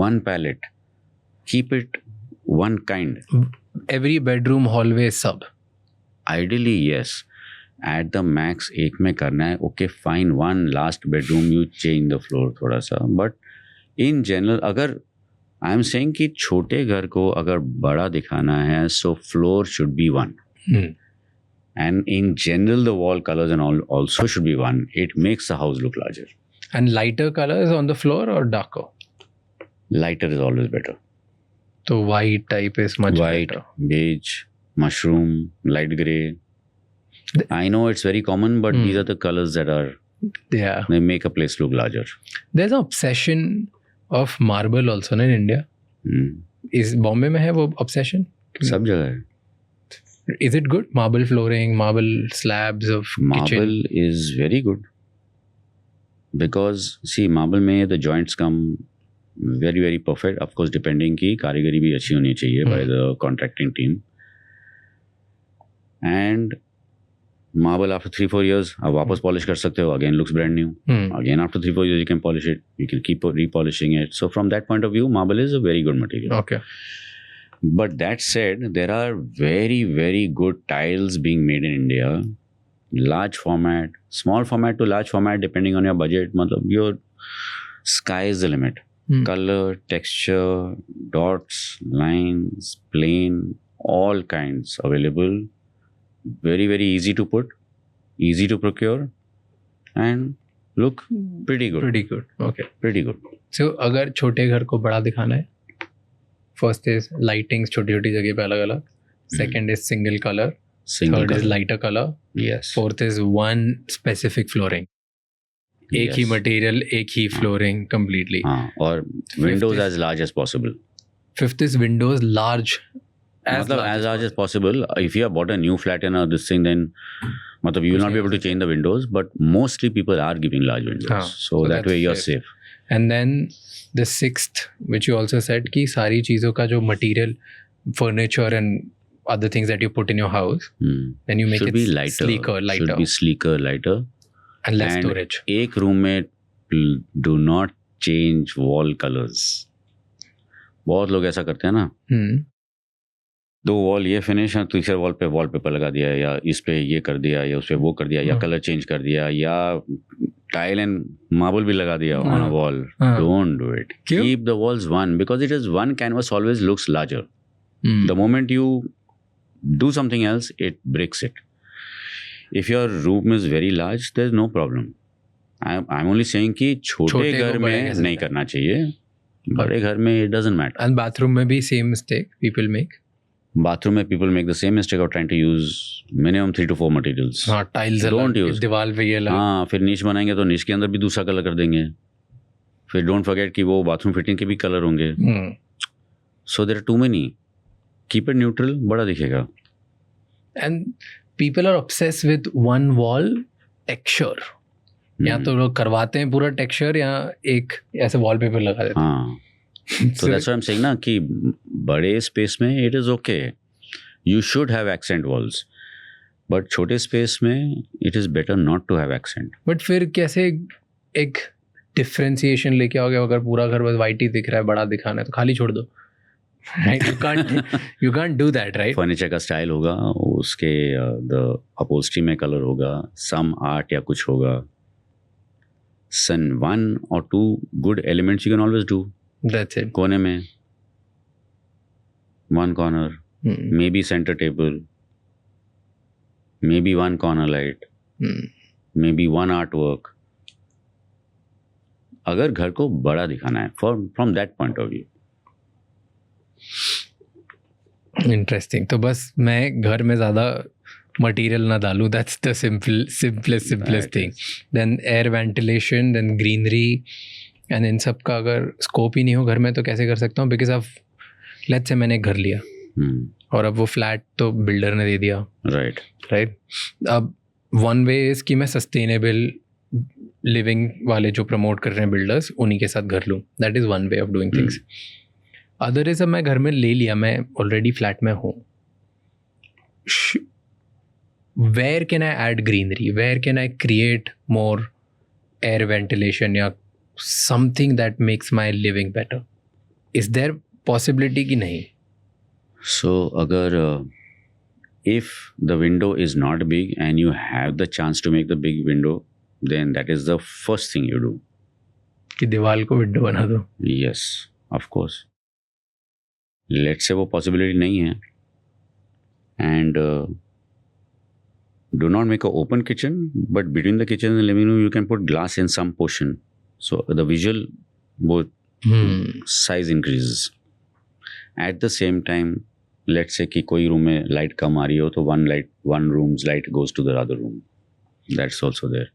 one palette. Keep it one kind. Every bedroom, hallway, sub. Ideally, yes. At the max, एक में करना है. Okay, fine. One last bedroom, you change the floor थोड़ा सा. But in general, अगर आई am saying कि छोटे घर को अगर बड़ा दिखाना है, so floor should be one, and in general the wall colours and all also should be one. It makes the house look larger. And lighter colours on the floor और darker? Lighter is always better. तो white type is much white, beige, mushroom, light grey. I know it's very common, but these are the colours that are, they make a place look larger. There's an obsession of marble also in India. Is Bombay में है वो obsession? सब जगह है. Is it good? Marble flooring, marble slabs of marble kitchen? is very good, because see marble में the joints come very very perfect. Of course depending की कारीगरी भी अच्छी होनी चाहिए by the contracting team. And Marble after 3-4 years, आप वापस polish कर सकते हो. Again looks brand new. Again after 3-4 years you can polish it. You can keep repolishing it. So from that point of view, marble is a very good material. Okay. But that said, there are very, very good tiles being made in India. Large format, small format to large format, depending on your budget. मतलब your sky is the limit. Color, texture, dots, lines, plane, all kinds available. Very, very easy to put, easy to procure, and look pretty good. Pretty good. Okay. Pretty good. So अगर छोटे घर को बड़ा दिखाना है, first is lightings छोटी छोटी जगह पे अलग अलग, second is single color, third is lighter color, Yes. fourth is one specific flooring. एक ही material, एक ही flooring completely. हाँ, और windows as large as possible. Fifth is windows large. As large as possible. If you have bought a new flat in this thing, then you will not be able to change the windows, but mostly people are giving large windows. So that way you're safe. And then the sixth, which you also said, कि सारी चीज़ों का जो material, furniture and other things that you put in your house, then you make should it be lighter, sleeker, lighter. Should be sleeker, lighter. And less storage. एक room में do not change wall colors. बहुत लोग ऐसा करते हैं ना. दो wall ये फिनिश है, तीसरे वॉल पे वॉलपेपर लगा दिया, या इस पे ये कर दिया, या उस पे वो कर दिया, या कलर चेंज कर दिया, या टाइल एंड मार्बल भी लगा दिया on a wall. Don't do it. Keep the walls one, because it is one canvas always looks larger. The moment you do something else, it breaks it. If your room is very large, there is no problem. I am only saying कि छोटे घर में नहीं करना चाहिए, बड़े घर में it doesn't matter. And bathroom में भी same mistake people make. Bathroom में people make the same mistake of trying to use minimum 3 to 4 materials. हाँ, tiles don't use. दीवार पे ये लगा. हाँ, फिर नीच बनाएंगे तो नीच के अंदर भी दूसरा कलर कर देंगे. फिर don't forget कि वो bathroom fitting के भी कलर होंगे. So there are too many. Keep it neutral, बड़ा दिखेगा. And people are obsessed with one wall texture. या तो लोग करवाते हैं पूरा texture, या एक ऐसे wallpaper लगा देते हैं. हाँ. So that's what I'm saying ना, कि बड़े स्पेस में it is okay. You should have accent walls. But छोटे स्पेस में it is better not to have accent. But फिर कैसे एक differentiation लेके आओगे? अगर पूरा घर बस white ही दिख रहा है, बड़ा दिखाना है तो खाली छोड़ दो. Right? You can't do that, right? Furniture का स्टाइल होगा, उसके the upholstery में कलर होगा, some art या कुछ होगा. One or two good elements you can always do. That's it. कोने में one corner, maybe center table, maybe one corner light, maybe one artwork. अगर घर को बड़ा दिखाना है, from that point of view. Interesting. तो बस मैं घर में ज़्यादा material ना डालूँ. That's the simplest thing. Then air ventilation, then greenery. And in सब का अगर स्कोप ही नहीं हो घर में तो कैसे कर सकता हूँ? बिकॉज अब लेट्स से मैंने एक घर लिया और अब वो फ्लैट तो बिल्डर ने दे दिया. राइट. अब वन वे इज़ कि मैं सस्टेनेबल लिविंग वाले जो प्रमोट कर रहे हैं बिल्डर्स, उन्हीं के साथ घर लूँ. That is one way of doing things. Other is अब मैं घर में ले लिया, मैं ऑलरेडी फ्लैट में हूँ. Where can I add greenery? Where can I create more air ventilation या something that makes my living better? Is there possibility कि नहीं? So अगर if the window is not big and you have the chance to make the big window, then that is the first thing you do. कि दीवार को window बना दो. Yes, of course. Let's say वो possibility नहीं है, and do not make an open kitchen, but between the kitchen and the living room you can put glass in some portion. So the visual both size increases. At the same time, let's say कि कोई room में light कम आ रही हो तो one room's light goes to the other room. That's also there.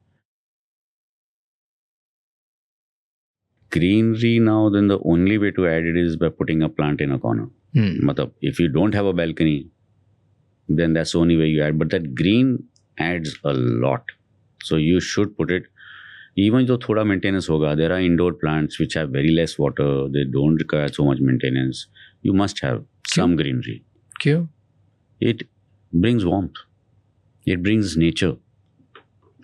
Greenery now, then the only way to add it is by putting a plant in a corner. मतलब if you don't have a balcony, then that's the only way you add. But that green adds a lot. So you should put it. Even though thoda maintenance hoga, there are indoor plants which have very less water. They don't require so much maintenance. You must have some greenery. क्यों? It brings warmth. It brings nature.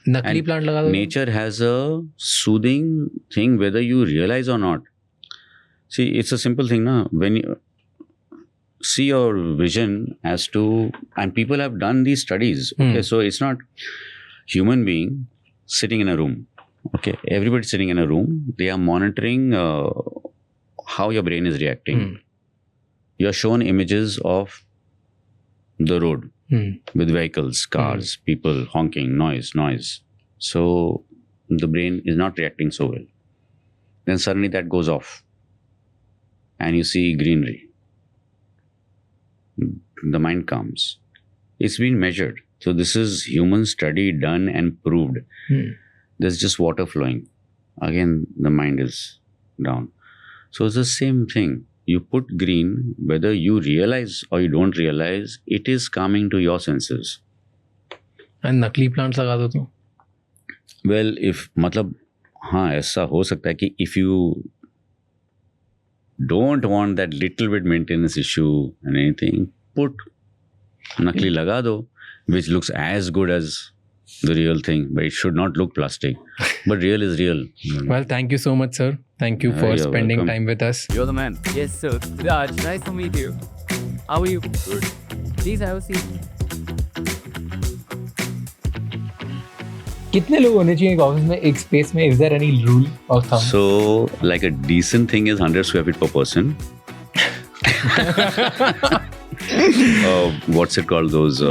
नकली plant लगा दो. Nature has a soothing thing whether you realize or not. See, it's a simple thing, na? When you see your vision as to, and people have done these studies. Okay, so it's not human being sitting in a room. Okay, everybody sitting in a room. They are monitoring how your brain is reacting. You are shown images of the road with vehicles, cars, people honking, noise. So the brain is not reacting so well. Then suddenly that goes off, and you see greenery. The mind calms. It's been measured. So this is human study done and proved. There's just water flowing. Again, the mind is down. So it's the same thing. You put green, whether you realize or you don't realize, it is calming to your senses. And नकली plants लगा दो तो? Well, if मतलब हाँ ऐसा हो सकता है कि if you don't want that little bit maintenance issue and anything, put nakli laga do, which looks as good as the real thing, but it should not look plastic. But real is real. Well, thank you so much, sir. Thank you for You're spending welcome. time with us. You're the man. Yes, sir. Raj, nice to meet you. How are you? Good. Please have a seat. कितने लोग होने चाहिए एक office में, एक space में? Is there any rule of thumb? So, like a decent thing is 100 square feet per person. What's it called? Those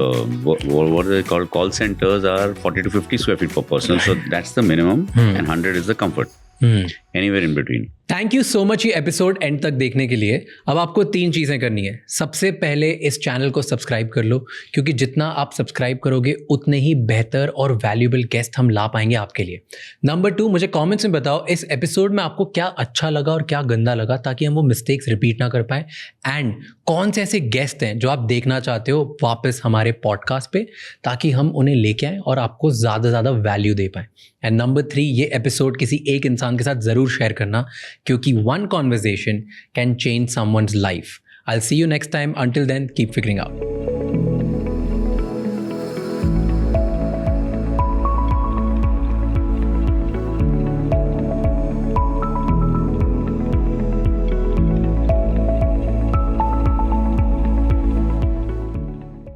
what are they called? Call centers are 40 to 50 square feet per person. So that's the minimum, and 100 is the comfort. Anywhere in between. Thank you so much ये episode end तक देखने के लिए. अब आपको 3 चीज़ें करनी है. सबसे पहले इस चैनल को सब्सक्राइब कर लो, क्योंकि जितना आप सब्सक्राइब करोगे उतने ही बेहतर और वैल्यूएबल गेस्ट हम ला पाएंगे आपके लिए. नंबर 2, मुझे कमेंट्स में बताओ इस एपिसोड में आपको क्या अच्छा लगा और क्या गंदा लगा, ताकि हम वो मिस्टेक्स रिपीट ना कर पाए. एंड कौन से ऐसे गेस्ट हैं जो आप देखना चाहते हो वापस हमारे पॉडकास्ट पे, ताकि हम उन्हें लेके आएँ और आपको ज़्यादा से ज़्यादा वैल्यू दे पाएँ. एंड नंबर 3, ये एपिसोड किसी एक इंसान के साथ ज़रूर शेयर करना, क्योंकि one conversation can change someone's life. I'll see you next time. Until then, keep figuring out.